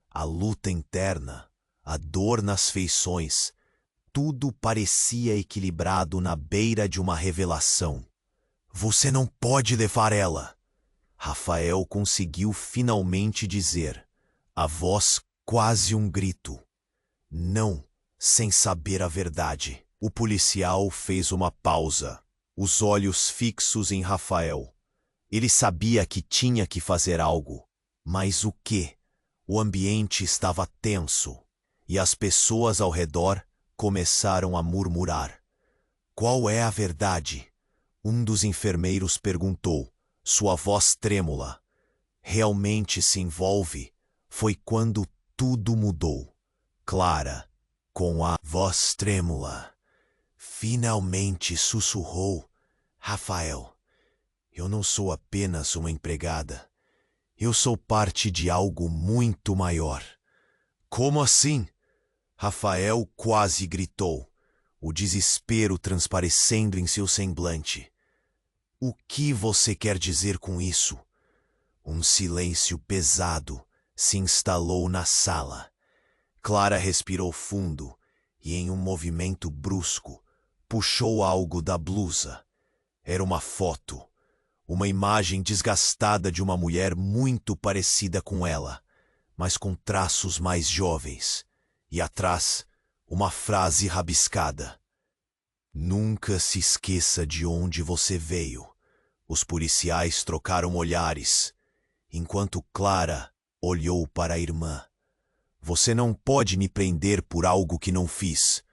A: A luta interna, a dor nas feições, tudo parecia equilibrado na beira de uma revelação. Você não pode levar ela! Rafael conseguiu finalmente dizer, a voz quase um grito. Não, sem saber a verdade. O policial fez uma pausa, os olhos fixos em Rafael. Ele sabia que tinha que fazer algo, mas o quê? O ambiente estava tenso, e as pessoas ao redor começaram a murmurar. Qual é a verdade? Um dos enfermeiros perguntou, sua voz trêmula. Realmente se envolve? Foi quando tudo mudou. Clara, com a voz trêmula, finalmente sussurrou. Rafael, eu não sou apenas uma empregada. Eu sou parte de algo muito maior. Como assim? Rafael quase gritou, o desespero transparecendo em seu semblante. O que você quer dizer com isso? Um silêncio pesado se instalou na sala. Clara respirou fundo e, em um movimento brusco, puxou algo da blusa. Era uma foto, uma imagem desgastada de uma mulher muito parecida com ela, mas com traços mais jovens. E atrás, uma frase rabiscada. Nunca se esqueça de onde você veio. Os policiais trocaram olhares, enquanto Clara olhou para a irmã. Você não pode me prender por algo que não fiz.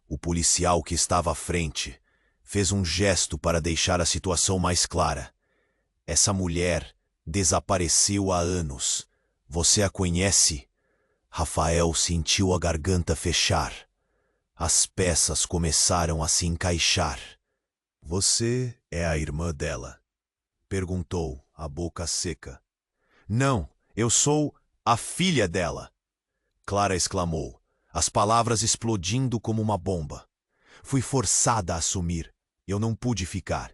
A: O policial que estava à frente fez um gesto para deixar a situação mais clara. Essa mulher desapareceu há anos. Você a conhece? Rafael sentiu a garganta fechar. As peças começaram a se encaixar. Você é a irmã dela? Perguntou, a boca seca. Não, eu sou a filha dela. Clara exclamou, as palavras explodindo como uma bomba. Fui forçada a assumir. Eu não pude ficar.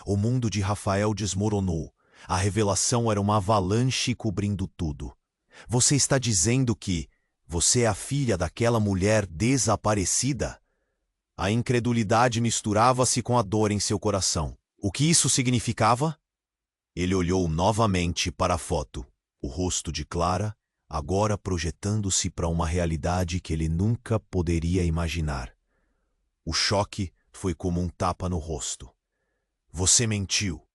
A: O mundo de Rafael desmoronou, A revelação era uma avalanche cobrindo tudo. Você está dizendo que você é a filha daquela mulher desaparecida? A incredulidade misturava-se com a dor em seu coração. O que isso significava? Ele olhou novamente para a foto. O rosto de Clara, agora projetando-se para uma realidade que ele nunca poderia imaginar. O choque foi como um tapa no rosto. Você mentiu.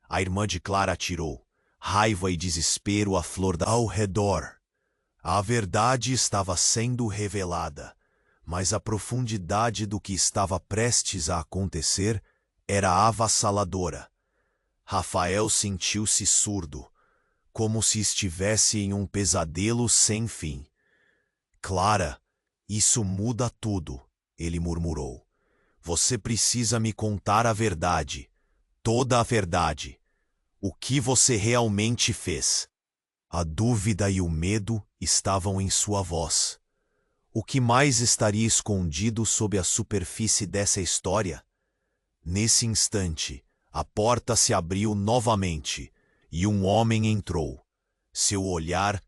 A: A irmã de Clara atirou, raiva e desespero à flor ao redor. A verdade estava sendo revelada, mas a profundidade do que estava prestes a acontecer era avassaladora. Rafael sentiu-se surdo, como se estivesse em um pesadelo sem fim. Clara, isso muda tudo, ele murmurou. Você precisa me contar a verdade, toda a verdade. O que você realmente fez? A dúvida e o medo estavam em sua voz. O que mais estaria escondido sob a superfície dessa história? Nesse instante, a porta se abriu novamente e um homem entrou. Seu olhar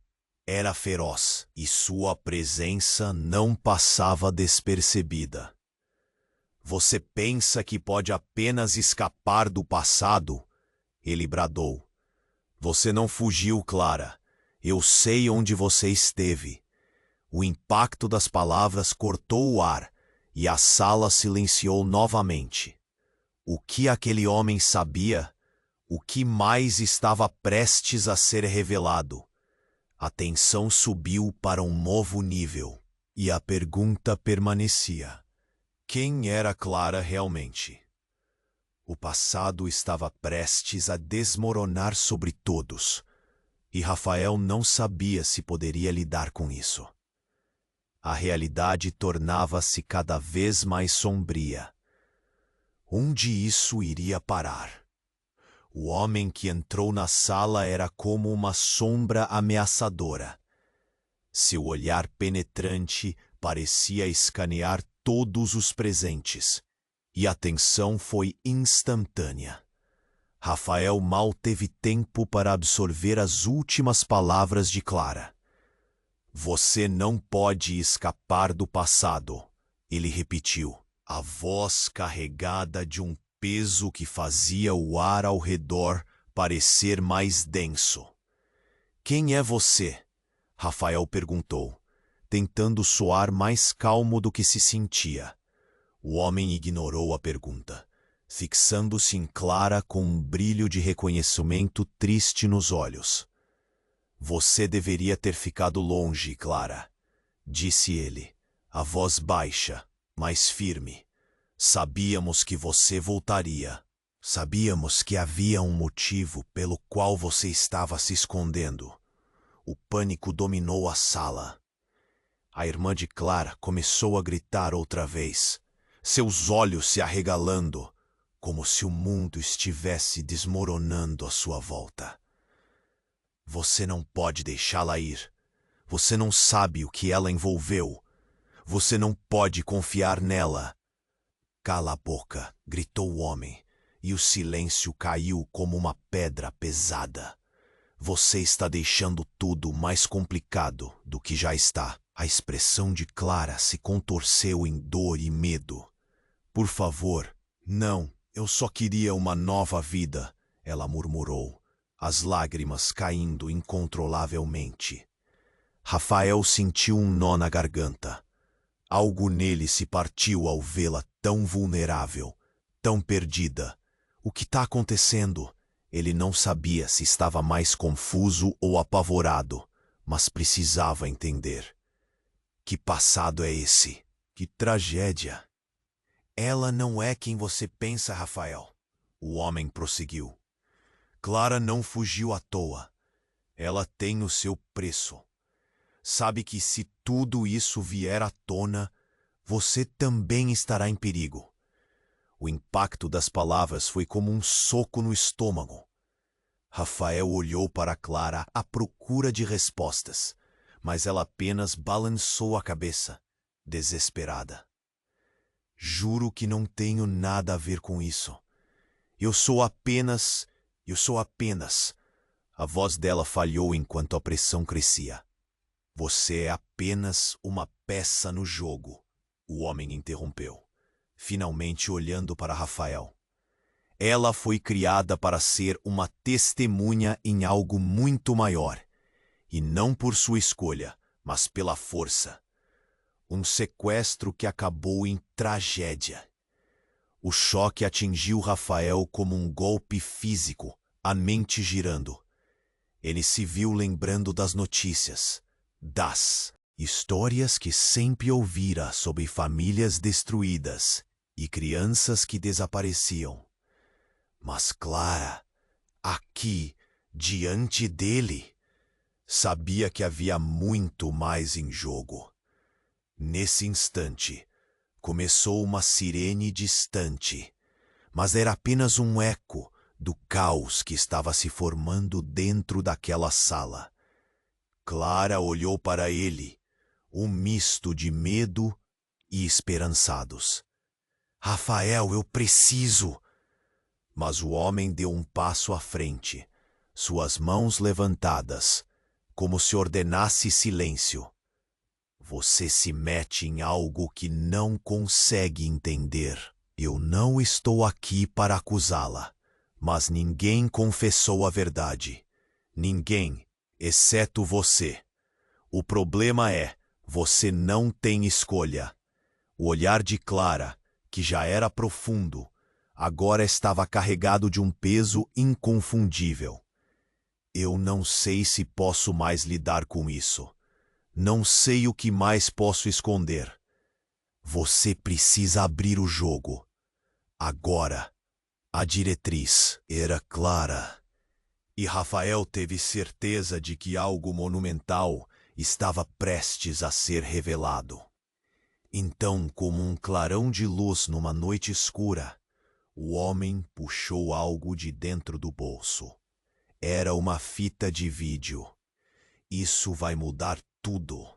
A: era feroz e sua presença não passava despercebida. Você pensa que pode apenas escapar do passado? Ele bradou. Você não fugiu, Clara. Eu sei onde você esteve. O impacto das palavras cortou o ar e a sala silenciou novamente. O que aquele homem sabia? O que mais estava prestes a ser revelado? A tensão subiu para um novo nível e a pergunta permanecia. Quem era Clara realmente? O passado estava prestes a desmoronar sobre todos, e Rafael não sabia se poderia lidar com isso. A realidade tornava-se cada vez mais sombria. Onde isso iria parar? O homem que entrou na sala era como uma sombra ameaçadora. Seu olhar penetrante parecia escanear todos os presentes, e a tensão foi instantânea. Rafael mal teve tempo para absorver as últimas palavras de Clara. Você não pode escapar do passado, ele repetiu, a voz carregada de um peso que fazia o ar ao redor parecer mais denso. Quem é você? Rafael perguntou, tentando soar mais calmo do que se sentia. O homem ignorou a pergunta, fixando-se em Clara com um brilho de reconhecimento triste nos olhos. Você deveria ter ficado longe, Clara, disse ele, a voz baixa, mas firme. Sabíamos que você voltaria. Sabíamos que havia um motivo pelo qual você estava se escondendo. O pânico dominou a sala. A irmã de Clara começou a gritar outra vez, seus olhos se arregalando, como se o mundo estivesse desmoronando à sua volta. Você não pode deixá-la ir. Você não sabe o que ela envolveu. Você não pode confiar nela. Cala a boca, gritou o homem, e o silêncio caiu como uma pedra pesada. Você está deixando tudo mais complicado do que já está. A expressão de Clara se contorceu em dor e medo. Por favor, não, eu só queria uma nova vida, ela murmurou, as lágrimas caindo incontrolavelmente. Rafael sentiu um nó na garganta. Algo nele se partiu ao vê-la tão vulnerável, tão perdida. O que está acontecendo? Ele não sabia se estava mais confuso ou apavorado, mas precisava entender. Que passado é esse? Que tragédia! Ela não é quem você pensa, Rafael. O homem prosseguiu. Clara não fugiu à toa. Ela tem o seu preço. Sabe que se tudo isso vier à tona, você também estará em perigo. O impacto das palavras foi como um soco no estômago. Rafael olhou para Clara à procura de respostas, mas ela apenas balançou a cabeça, desesperada. Juro que não tenho nada a ver com isso. Eu sou apenas... Eu sou apenas... A voz dela falhou enquanto a pressão crescia. Você é apenas uma peça no jogo, o homem interrompeu, finalmente olhando para Rafael. Ela foi criada para ser uma testemunha em algo muito maior, e não por sua escolha, mas pela força. Um sequestro que acabou em tragédia. O choque atingiu Rafael como um golpe físico, a mente girando. Ele se viu lembrando das notícias, das histórias que sempre ouvira sobre famílias destruídas e crianças que desapareciam. Mas Clara, aqui, diante dele, sabia que havia muito mais em jogo. Nesse instante, começou uma sirene distante, mas era apenas um eco do caos que estava se formando dentro daquela sala. Clara olhou para ele, um misto de medo e esperançados. Rafael, eu preciso! Mas o homem deu um passo à frente, suas mãos levantadas, como se ordenasse silêncio. Você se mete em algo que não consegue entender. Eu não estou aqui para acusá-la. Mas ninguém confessou a verdade. Ninguém, exceto você. O problema é, você não tem escolha. O olhar de Clara, que já era profundo, agora estava carregado de um peso inconfundível. Eu não sei se posso mais lidar com isso. Não sei o que mais posso esconder. Você precisa abrir o jogo. Agora. A diretriz era clara, e Rafael teve certeza de que algo monumental estava prestes a ser revelado. Então, como um clarão de luz numa noite escura, o homem puxou algo de dentro do bolso. Era uma fita de vídeo. Isso vai mudar tudo.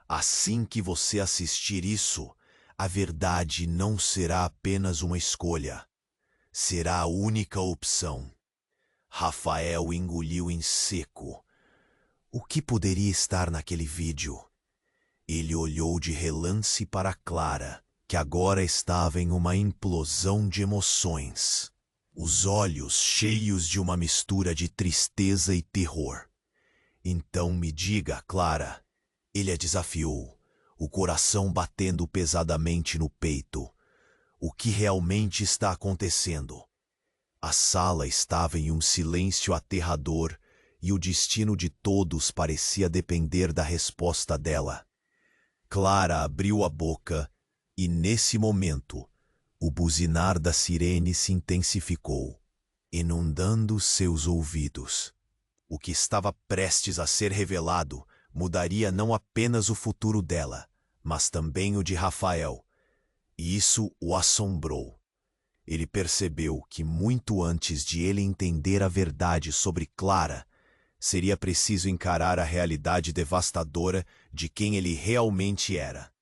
A: Assim que você assistir isso, a verdade não será apenas uma escolha. Será a única opção. Rafael engoliu em seco. O que poderia estar naquele vídeo? Ele olhou de relance para Clara, que agora estava em uma implosão de emoções. Os olhos cheios de uma mistura de tristeza e terror. Então me diga, Clara, ele a desafiou, o coração batendo pesadamente no peito. O que realmente está acontecendo? A sala estava em um silêncio aterrador e o destino de todos parecia depender da resposta dela. Clara abriu a boca e, nesse momento, o buzinar da sirene se intensificou, inundando seus ouvidos. O que estava prestes a ser revelado mudaria não apenas o futuro dela, mas também o de Rafael. E isso o assombrou. Ele percebeu que muito antes de ele entender a verdade sobre Clara, seria preciso encarar a realidade devastadora de quem ele realmente era.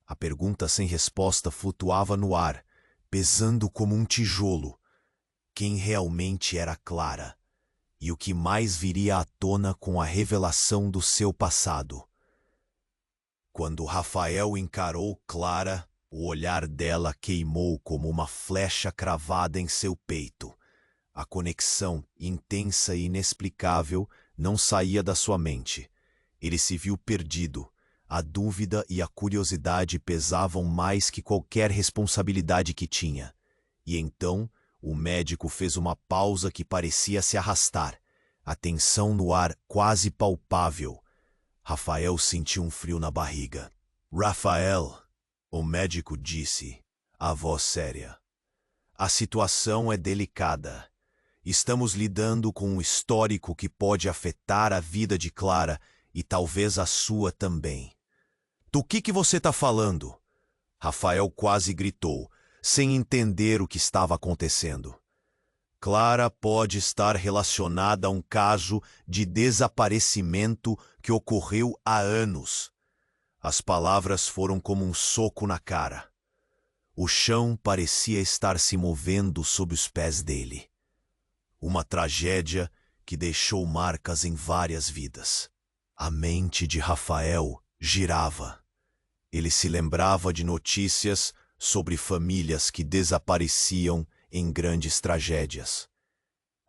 A: A pergunta sem resposta flutuava no ar, pesando como um tijolo. Quem realmente era Clara? E o que mais viria à tona com a revelação do seu passado? Quando Rafael encarou Clara, o olhar dela queimou como uma flecha cravada em seu peito. A conexão, intensa e inexplicável, não saía da sua mente. Ele se viu perdido. A dúvida e a curiosidade pesavam mais que qualquer responsabilidade que tinha. E então, o médico fez uma pausa que parecia se arrastar. A tensão no ar quase palpável. Rafael sentiu um frio na barriga. Rafael, o médico disse, a voz séria. A situação é delicada. Estamos lidando com um histórico que pode afetar a vida de Clara e talvez a sua também. Do que você está falando? Rafael quase gritou, sem entender o que estava acontecendo. Clara pode estar relacionada a um caso de desaparecimento que ocorreu há anos. As palavras foram como um soco na cara. O chão parecia estar se movendo sob os pés dele. Uma tragédia que deixou marcas em várias vidas. A mente de Rafael girava. Ele se lembrava de notícias sobre famílias que desapareciam em grandes tragédias.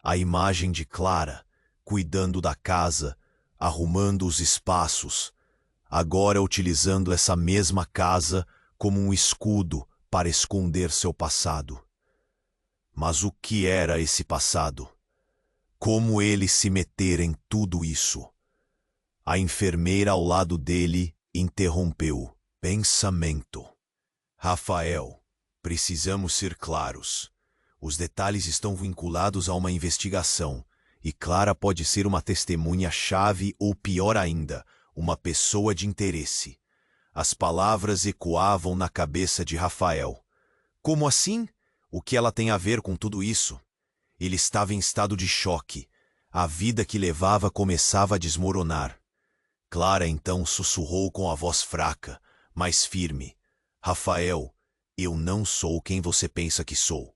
A: A imagem de Clara, cuidando da casa, arrumando os espaços, agora utilizando essa mesma casa como um escudo para esconder seu passado. Mas o que era esse passado? Como ele se meter em tudo isso? A enfermeira ao lado dele interrompeu. Pensamento. Rafael, precisamos ser claros. Os detalhes estão vinculados a uma investigação, e Clara pode ser uma testemunha-chave ou, pior ainda, uma pessoa de interesse. As palavras ecoavam na cabeça de Rafael. Como assim? O que ela tem a ver com tudo isso? Ele estava em estado de choque. A vida que levava começava a desmoronar. Clara então sussurrou com a voz fraca, mas firme. Rafael, eu não sou quem você pensa que sou.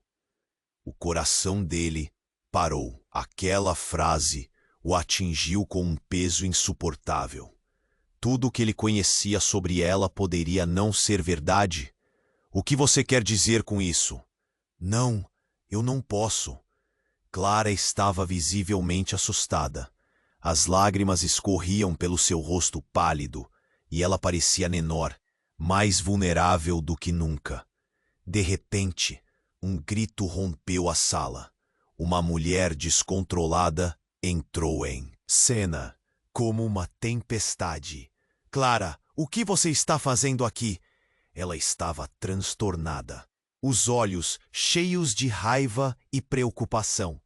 A: O coração dele parou. Aquela frase o atingiu com um peso insuportável. Tudo o que ele conhecia sobre ela poderia não ser verdade? O que você quer dizer com isso? Não, eu não posso. Clara estava visivelmente assustada. As lágrimas escorriam pelo seu rosto pálido e ela parecia menor, mais vulnerável do que nunca. De repente, um grito rompeu a sala. Uma mulher descontrolada entrou em cena, como uma tempestade. Clara, o que você está fazendo aqui? Ela estava transtornada, os olhos cheios de raiva e preocupação.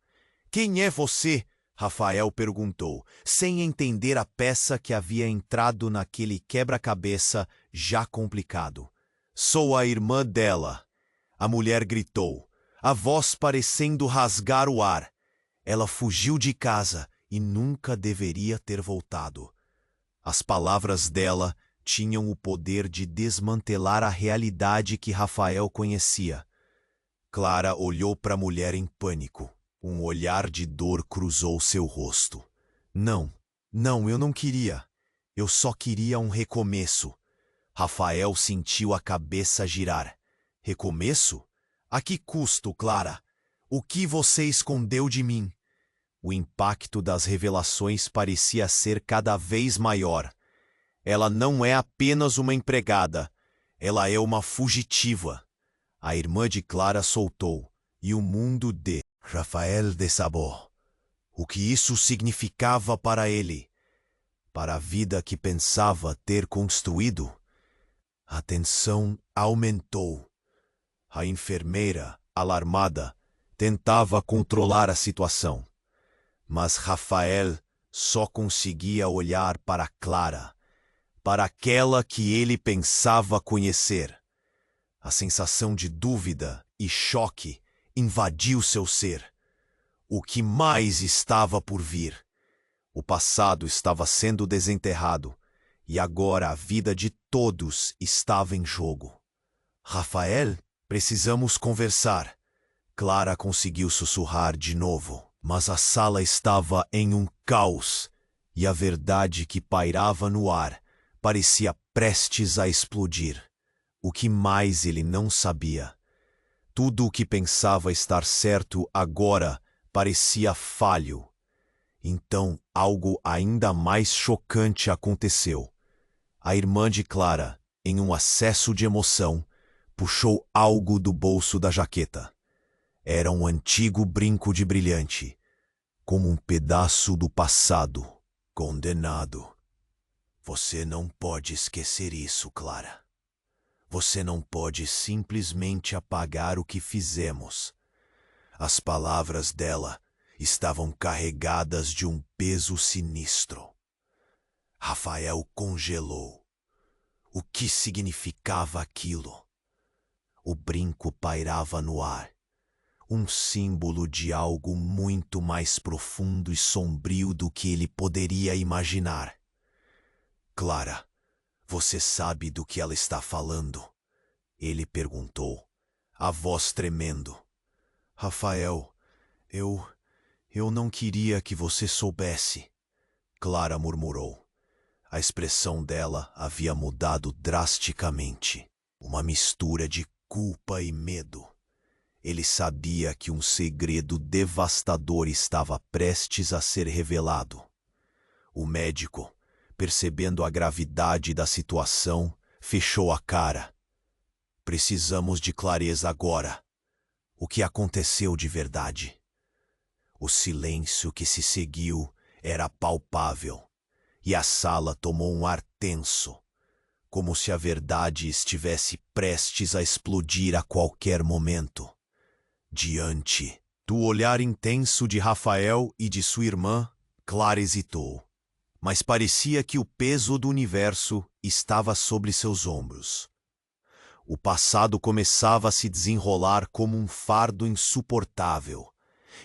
A: Quem é você? Rafael perguntou, sem entender a peça que havia entrado naquele quebra-cabeça já complicado. Sou a irmã dela. A mulher gritou, a voz parecendo rasgar o ar. Ela fugiu de casa e nunca deveria ter voltado. As palavras dela tinham o poder de desmantelar a realidade que Rafael conhecia. Clara olhou para a mulher em pânico. Um olhar de dor cruzou seu rosto. Não, eu não queria. Eu só queria um recomeço. Rafael sentiu a cabeça girar. Recomeço? A que custo, Clara? O que você escondeu de mim? O impacto das revelações parecia ser cada vez maior. Ela não é apenas uma empregada. Ela é uma fugitiva. A irmã de Clara soltou, e o mundo de Rafael desabou. O que isso significava para ele? Para a vida que pensava ter construído? A tensão aumentou. A enfermeira, alarmada, tentava controlar a situação. Mas Rafael só conseguia olhar para Clara, para aquela que ele pensava conhecer. A sensação de dúvida e choque invadiu seu ser. O que mais estava por vir? O passado estava sendo desenterrado, e agora a vida de todos estava em jogo. Rafael, precisamos conversar. Clara conseguiu sussurrar de novo, mas a sala estava em um caos, e a verdade que pairava no ar parecia prestes a explodir. O que mais ele não sabia? Tudo o que pensava estar certo agora parecia falho. Então, algo ainda mais chocante aconteceu. A irmã de Clara, em um acesso de emoção, puxou algo do bolso da jaqueta. Era um antigo brinco de brilhante, como um pedaço do passado. Condenado. Você não pode esquecer isso, Clara. Você não pode simplesmente apagar o que fizemos. As palavras dela estavam carregadas de um peso sinistro. Rafael congelou. O que significava aquilo? O brinco pairava no ar, um símbolo de algo muito mais profundo e sombrio do que ele poderia imaginar. Clara, você sabe do que ela está falando? Ele perguntou, a voz tremendo. Rafael, eu Eu não queria que você soubesse, Clara murmurou. A expressão dela havia mudado drasticamente. Uma mistura de culpa e medo. Ele sabia que um segredo devastador estava prestes a ser revelado. O médico, percebendo a gravidade da situação, fechou a cara. Precisamos de clareza agora. O que aconteceu de verdade? O silêncio que se seguiu era palpável, e a sala tomou um ar tenso, como se a verdade estivesse prestes a explodir a qualquer momento. Diante do olhar intenso de Rafael e de sua irmã, Clara hesitou, mas parecia que o peso do universo estava sobre seus ombros. O passado começava a se desenrolar como um fardo insuportável,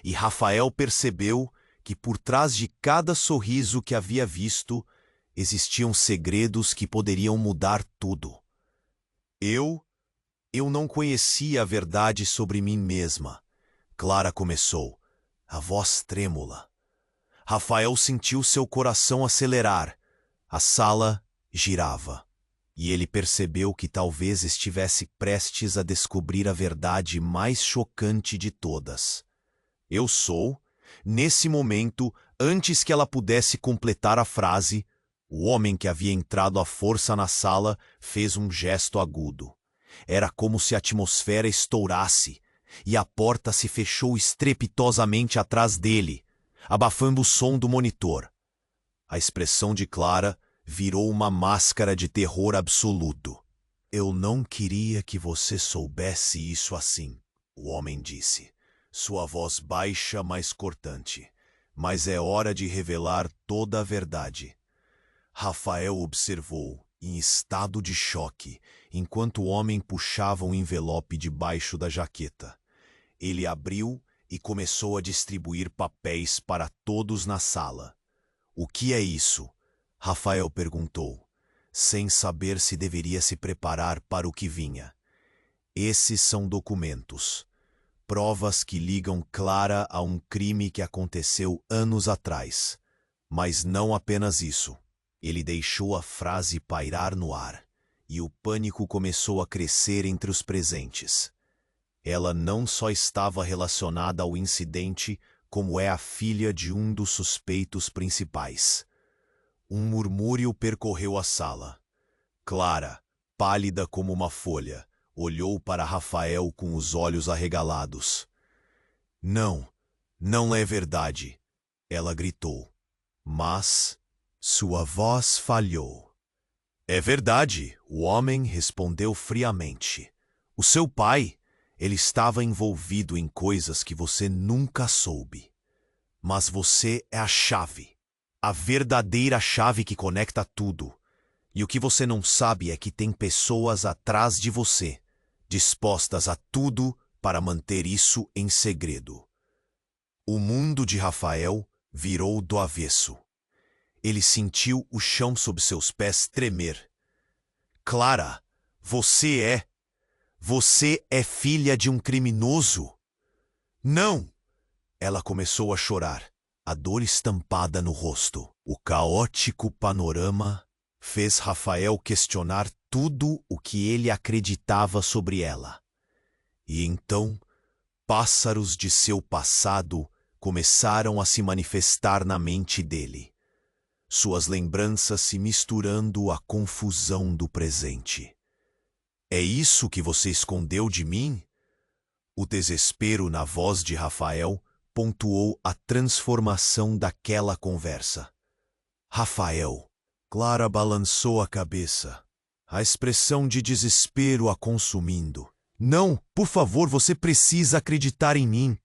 A: e Rafael percebeu que por trás de cada sorriso que havia visto, existiam segredos que poderiam mudar tudo. Eu não conhecia a verdade sobre mim mesma. Clara começou, a voz trêmula. Rafael sentiu seu coração acelerar. A sala girava. E ele percebeu que talvez estivesse prestes a descobrir a verdade mais chocante de todas. Eu sou, nesse momento, antes que ela pudesse completar a frase, o homem que havia entrado à força na sala fez um gesto agudo. Era como se a atmosfera estourasse, e a porta se fechou estrepitosamente atrás dele, abafando o som do monitor. A expressão de Clara virou uma máscara de terror absoluto. Eu não queria que você soubesse isso assim, o homem disse, sua voz baixa, mas cortante. Mas é hora de revelar toda a verdade. Rafael observou, em estado de choque, enquanto o homem puxava um envelope debaixo da jaqueta. Ele abriu e começou a distribuir papéis para todos na sala. O que é isso? Rafael perguntou, sem saber se deveria se preparar para o que vinha. Esses são documentos. Provas que ligam Clara a um crime que aconteceu anos atrás. Mas não apenas isso. Ele deixou a frase pairar no ar, e o pânico começou a crescer entre os presentes. Ela não só estava relacionada ao incidente, como é a filha de um dos suspeitos principais. Um murmúrio percorreu a sala. Clara, pálida como uma folha, olhou para Rafael com os olhos arregalados. Não é verdade, ela gritou. Mas sua voz falhou. É verdade, o homem respondeu friamente. O seu pai, ele estava envolvido em coisas que você nunca soube. Mas você é a chave, a verdadeira chave que conecta tudo. E o que você não sabe é que tem pessoas atrás de você, dispostas a tudo para manter isso em segredo. O mundo de Rafael virou do avesso. Ele sentiu o chão sob seus pés tremer. Clara, você é filha de um criminoso? Não! Ela começou a chorar, a dor estampada no rosto. O caótico panorama fez Rafael questionar tudo o que ele acreditava sobre ela. E então, pássaros de seu passado começaram a se manifestar na mente dele. Suas lembranças se misturando à confusão do presente. É isso que você escondeu de mim? O desespero na voz de Rafael pontuou a transformação daquela conversa. Rafael. Clara balançou a cabeça, a expressão de desespero a consumindo. Não, por favor, você precisa acreditar em mim.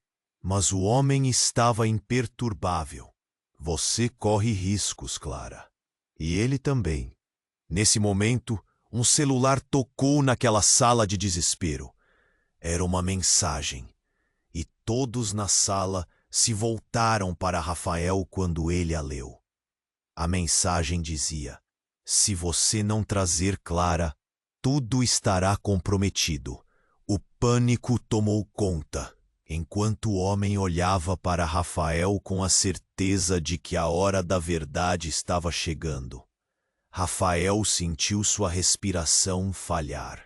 A: Mas o homem estava imperturbável. Você corre riscos, Clara. E ele também. Nesse momento, um celular tocou naquela sala de desespero. Era uma mensagem. E todos na sala se voltaram para Rafael quando ele a leu. A mensagem dizia: se você não trazer Clara, tudo estará comprometido. O pânico tomou conta. Enquanto o homem olhava para Rafael com a certeza de que a hora da verdade estava chegando, Rafael sentiu sua respiração falhar.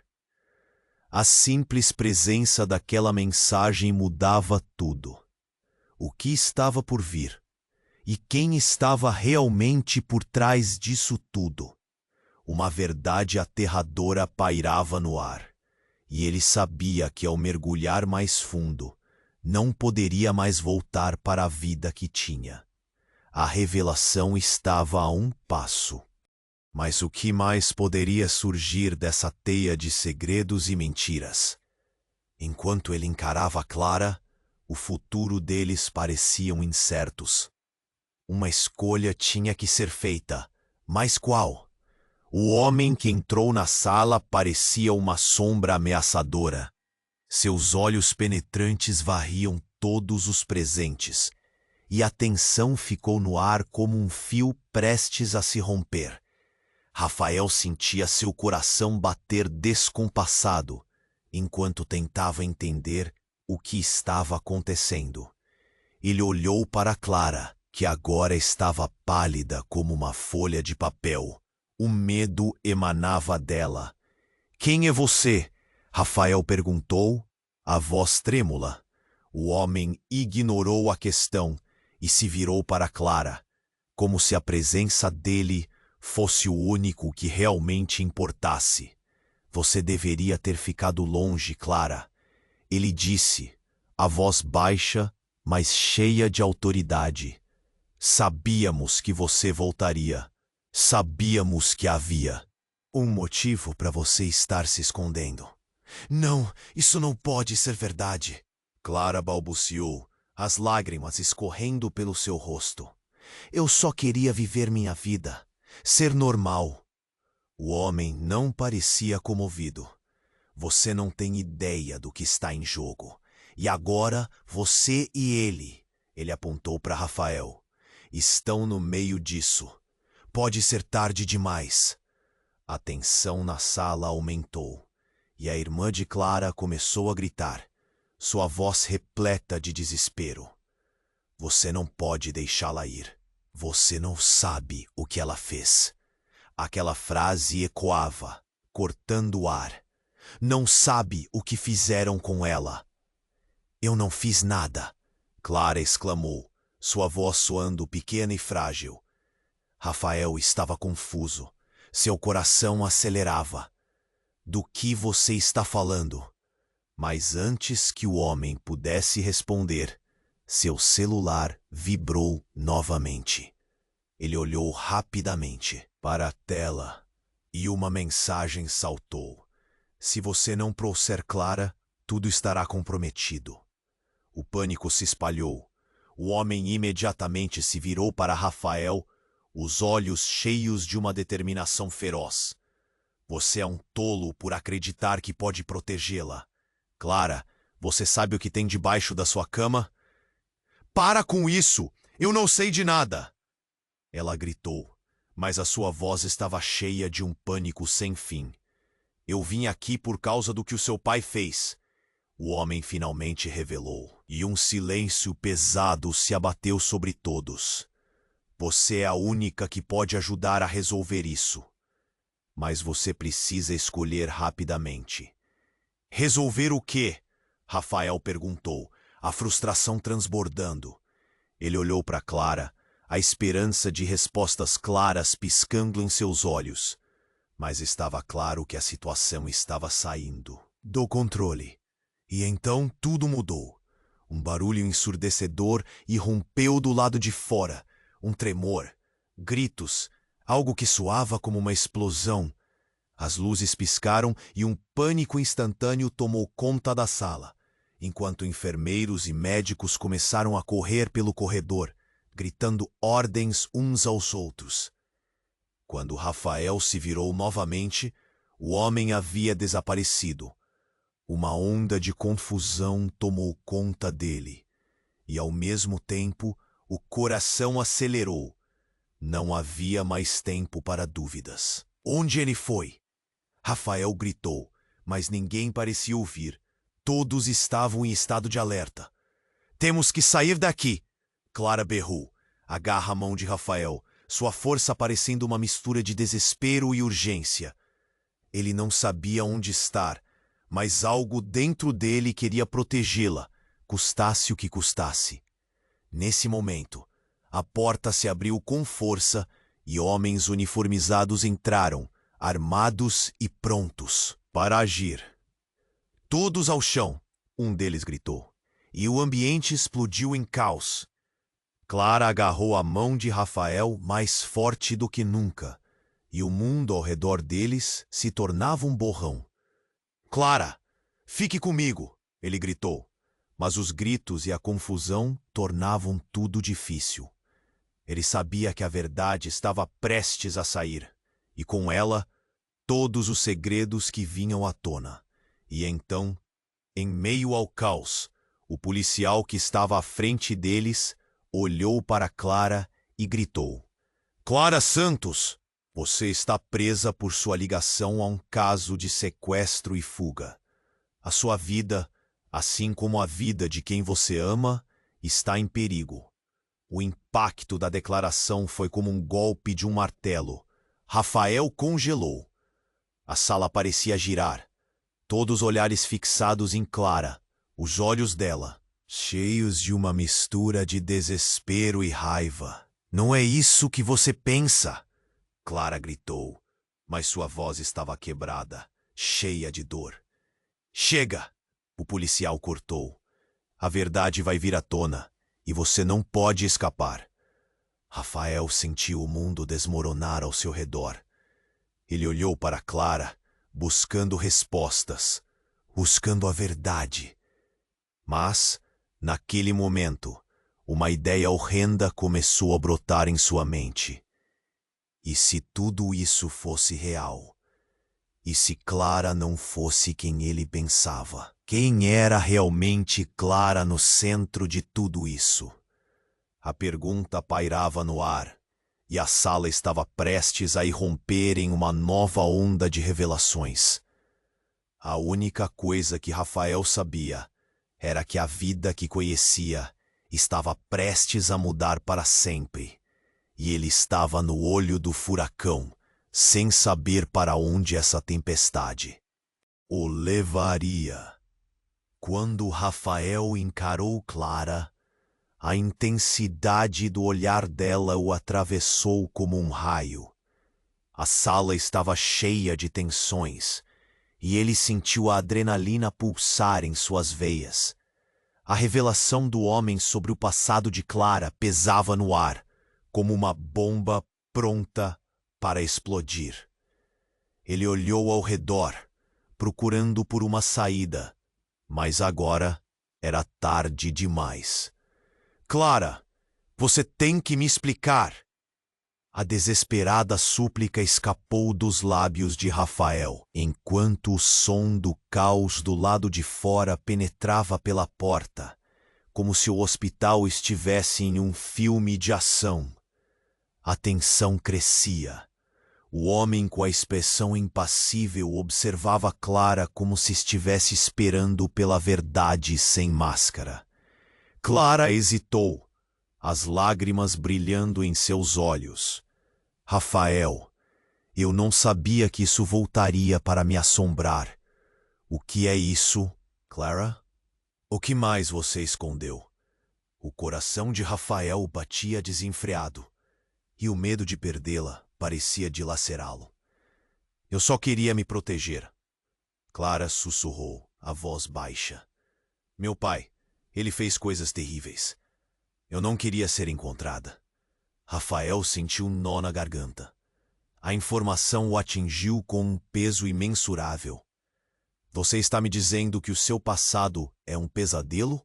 A: A simples presença daquela mensagem mudava tudo. O que estava por vir? E quem estava realmente por trás disso tudo? Uma verdade aterradora pairava no ar, e ele sabia que ao mergulhar mais fundo, não poderia mais voltar para a vida que tinha. A revelação estava a um passo. Mas o que mais poderia surgir dessa teia de segredos e mentiras? Enquanto ele encarava Clara, o futuro deles pareciam incertos. Uma escolha tinha que ser feita, mas qual? O homem que entrou na sala parecia uma sombra ameaçadora. Seus olhos penetrantes varriam todos os presentes, e a tensão ficou no ar como um fio prestes a se romper. Rafael sentia seu coração bater descompassado, enquanto tentava entender o que estava acontecendo. Ele olhou para Clara, que agora estava pálida como uma folha de papel. O medo emanava dela. "Quem é você?" Rafael perguntou, a voz trêmula. O homem ignorou a questão e se virou para Clara, como se a presença dele fosse o único que realmente importasse. "Você deveria ter ficado longe, Clara." Ele disse, a voz baixa, mas cheia de autoridade. "Sabíamos que você voltaria. Sabíamos que havia um motivo para você estar se escondendo." "Não, isso não pode ser verdade." Clara balbuciou, as lágrimas escorrendo pelo seu rosto. "Eu só queria viver minha vida, ser normal." O homem não parecia comovido. "Você não tem ideia do que está em jogo. E agora você e ele apontou para Rafael, "estão no meio disso. Pode ser tarde demais." A tensão na sala aumentou, e a irmã de Clara começou a gritar, sua voz repleta de desespero. "Você não pode deixá-la ir. Você não sabe o que ela fez." Aquela frase ecoava, cortando o ar. "Não sabe o que fizeram com ela." "Eu não fiz nada," Clara exclamou, sua voz soando pequena e frágil. Rafael estava confuso. Seu coração acelerava. "Do que você está falando?" Mas antes que o homem pudesse responder, seu celular vibrou novamente. Ele olhou rapidamente para a tela e uma mensagem saltou. "Se você não trouxer Clara, tudo estará comprometido." O pânico se espalhou. O homem imediatamente se virou para Rafael, os olhos cheios de uma determinação feroz. "Você é um tolo por acreditar que pode protegê-la. Clara, você sabe o que tem debaixo da sua cama?" "Para com isso! Eu não sei de nada!" Ela gritou, mas a sua voz estava cheia de um pânico sem fim. "Eu vim aqui por causa do que o seu pai fez." O homem finalmente revelou, e um silêncio pesado se abateu sobre todos. "Você é a única que pode ajudar a resolver isso. Mas você precisa escolher rapidamente." "Resolver o quê?" Rafael perguntou, a frustração transbordando. Ele olhou para Clara, a esperança de respostas claras piscando em seus olhos. Mas estava claro que a situação estava saindo do controle. E então tudo mudou. Um barulho ensurdecedor irrompeu do lado de fora. Um tremor, gritos, algo que soava como uma explosão. As luzes piscaram e um pânico instantâneo tomou conta da sala, enquanto enfermeiros e médicos começaram a correr pelo corredor, gritando ordens uns aos outros. Quando Rafael se virou novamente, o homem havia desaparecido. Uma onda de confusão tomou conta dele, e ao mesmo tempo o coração acelerou. Não havia mais tempo para dúvidas. "Onde ele foi?" Rafael gritou, mas ninguém parecia ouvir. Todos estavam em estado de alerta. Temos que sair daqui! Clara berrou. Agarra a mão de Rafael, sua força parecendo uma mistura de desespero e urgência. Ele não sabia onde estar, mas algo dentro dele queria protegê-la, custasse o que custasse. Nesse momento, a porta se abriu com força e homens uniformizados entraram, armados e prontos para agir. Todos ao chão, um deles gritou, e o ambiente explodiu em caos. Clara agarrou a mão de Rafael mais forte do que nunca, e o mundo ao redor deles se tornava um borrão. Clara, fique comigo, ele gritou, mas os gritos e a confusão tornavam tudo difícil. Ele sabia que a verdade estava prestes a sair, e com ela, todos os segredos que vinham à tona. E então, em meio ao caos, o policial que estava à frente deles olhou para Clara e gritou: Clara Santos, você está presa por sua ligação a um caso de sequestro e fuga. A sua vida, assim como a vida de quem você ama, está em perigo. O impacto da declaração foi como um golpe de um martelo. Rafael congelou. A sala parecia girar. Todos os olhares fixados em Clara, os olhos dela, cheios de uma mistura de desespero e raiva. Não é isso que você pensa! Clara gritou, mas sua voz estava quebrada, cheia de dor. Chega! O policial cortou. A verdade vai vir à tona, e você não pode escapar. Rafael sentiu o mundo desmoronar ao seu redor. Ele olhou para Clara, buscando respostas, buscando a verdade. Mas, naquele momento, uma ideia horrenda começou a brotar em sua mente. E se tudo isso fosse real? E se Clara não fosse quem ele pensava? Quem era realmente Clara no centro de tudo isso? A pergunta pairava no ar, e a sala estava prestes a irromper em uma nova onda de revelações. A única coisa que Rafael sabia era que a vida que conhecia estava prestes a mudar para sempre, e ele estava no olho do furacão, sem saber para onde essa tempestade o levaria. Quando Rafael encarou Clara, a intensidade do olhar dela o atravessou como um raio. A sala estava cheia de tensões, e ele sentiu a adrenalina pulsar em suas veias. A revelação do homem sobre o passado de Clara pesava no ar, como uma bomba pronta para explodir. Ele olhou ao redor, procurando por uma saída, mas agora era tarde demais. Clara, você tem que me explicar! A desesperada súplica escapou dos lábios de Rafael, enquanto o som do caos do lado de fora penetrava pela porta, como se o hospital estivesse em um filme de ação. A tensão crescia. O homem com a expressão impassível observava Clara como se estivesse esperando pela verdade sem máscara. Clara hesitou, as lágrimas brilhando em seus olhos. Rafael, eu não sabia que isso voltaria para me assombrar. O que é isso, Clara? O que mais você escondeu? O coração de Rafael batia desenfreado, e o medo de perdê-la parecia dilacerá-lo. Eu só queria me proteger. Clara sussurrou, a voz baixa. Meu pai, ele fez coisas terríveis. Eu não queria ser encontrada. Rafael sentiu um nó na garganta. A informação o atingiu com um peso imensurável. Você está me dizendo que o seu passado é um pesadelo?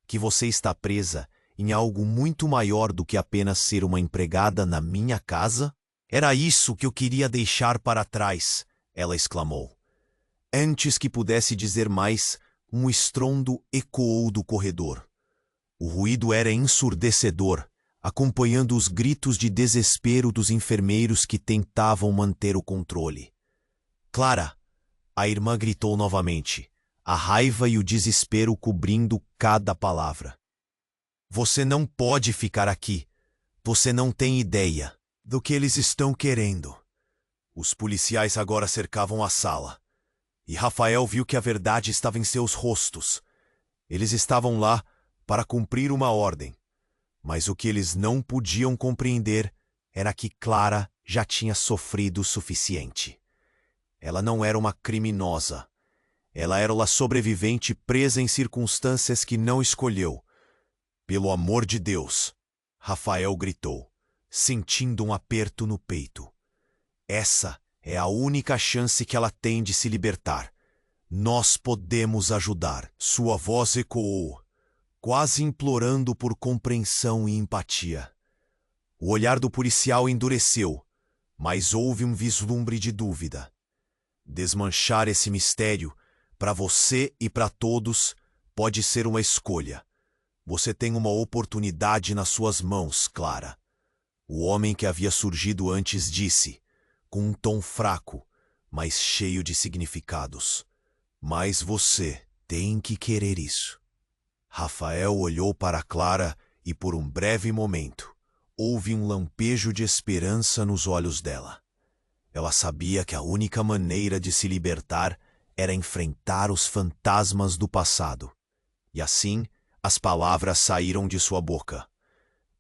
A: Que você está presa em algo muito maior do que apenas ser uma empregada na minha casa? Era isso que eu queria deixar para trás, ela exclamou. Antes que pudesse dizer mais, um estrondo ecoou do corredor. O ruído era ensurdecedor, acompanhando os gritos de desespero dos enfermeiros que tentavam manter o controle. Clara! A irmã gritou novamente, a raiva e o desespero cobrindo cada palavra. Você não pode ficar aqui. Você não tem ideia do que eles estão querendo. Os policiais agora cercavam a sala. E Rafael viu que a verdade estava em seus rostos. Eles estavam lá para cumprir uma ordem. Mas o que eles não podiam compreender era que Clara já tinha sofrido o suficiente. Ela não era uma criminosa. Ela era uma sobrevivente presa em circunstâncias que não escolheu. Pelo amor de Deus, Rafael gritou, sentindo um aperto no peito. Essa é a única chance que ela tem de se libertar. Nós podemos ajudar. Sua voz ecoou, quase implorando por compreensão e empatia. O olhar do policial endureceu, mas houve um vislumbre de dúvida. Desmanchar esse mistério, para você e para todos, pode ser uma escolha. Você tem uma oportunidade nas suas mãos, Clara. O homem que havia surgido antes disse, com um tom fraco, mas cheio de significados. Mas você tem que querer isso. Rafael olhou para Clara e por um breve momento, houve um lampejo de esperança nos olhos dela. Ela sabia que a única maneira de se libertar era enfrentar os fantasmas do passado. E assim, as palavras saíram de sua boca.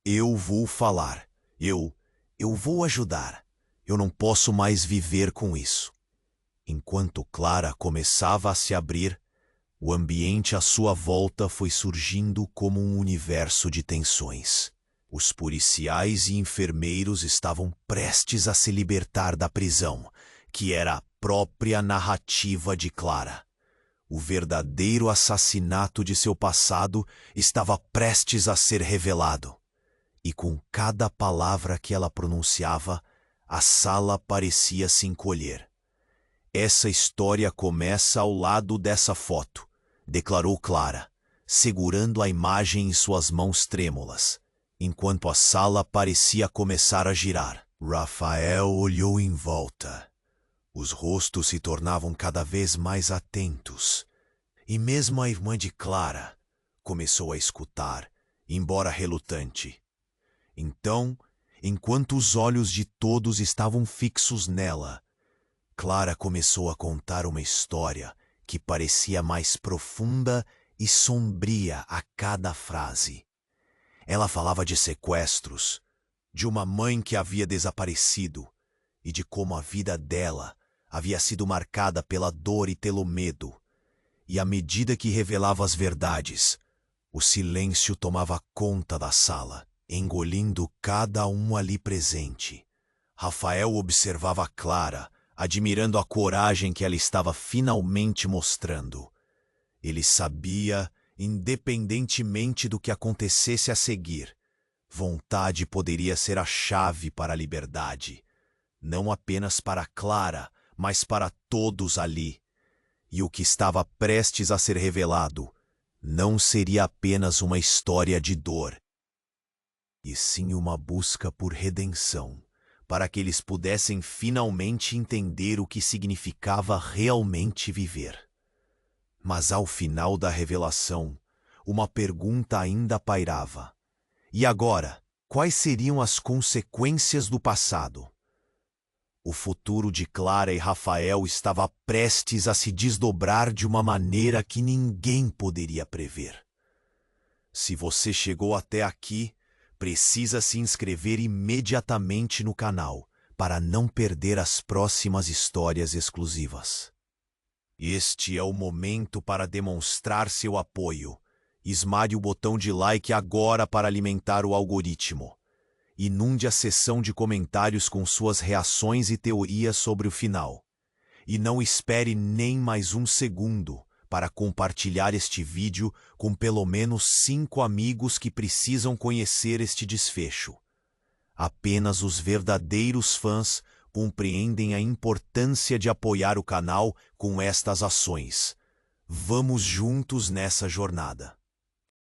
A: Eu vou falar. Eu vou ajudar. Eu não posso mais viver com isso. Enquanto Clara começava a se abrir, o ambiente à sua volta foi surgindo como um universo de tensões. Os policiais e enfermeiros estavam prestes a se libertar da prisão, que era a própria narrativa de Clara. O verdadeiro assassinato de seu passado estava prestes a ser revelado. E com cada palavra que ela pronunciava, a sala parecia se encolher. Essa história começa ao lado dessa foto, declarou Clara, segurando a imagem em suas mãos trêmulas, enquanto a sala parecia começar a girar. Rafael olhou em volta. Os rostos se tornavam cada vez mais atentos, e mesmo a irmã de Clara começou a escutar, embora relutante. Então, enquanto os olhos de todos estavam fixos nela, Clara começou a contar uma história que parecia mais profunda e sombria a cada frase. Ela falava de sequestros, de uma mãe que havia desaparecido e de como a vida dela havia sido marcada pela dor e pelo medo. E à medida que revelava as verdades, o silêncio tomava conta da sala, engolindo cada um ali presente. Rafael observava Clara, admirando a coragem que ela estava finalmente mostrando. Ele sabia, independentemente do que acontecesse a seguir, vontade poderia ser a chave para a liberdade, não apenas para Clara, mas para todos ali. E o que estava prestes a ser revelado não seria apenas uma história de dor, e sim uma busca por redenção, para que eles pudessem finalmente entender o que significava realmente viver. Mas ao final da revelação, uma pergunta ainda pairava. E agora, quais seriam as consequências do passado? O futuro de Clara e Rafael estava prestes a se desdobrar de uma maneira que ninguém poderia prever. Se você chegou até aqui, precisa se inscrever imediatamente no canal para não perder as próximas histórias exclusivas. Este é o momento para demonstrar seu apoio. Esmague o botão de like agora para alimentar o algoritmo. Inunde a seção de comentários com suas reações e teorias sobre o final. E não espere nem mais um segundo para compartilhar este vídeo com pelo menos 5 amigos que precisam conhecer este desfecho. Apenas os verdadeiros fãs compreendem a importância de apoiar o canal com estas ações. Vamos juntos nessa jornada.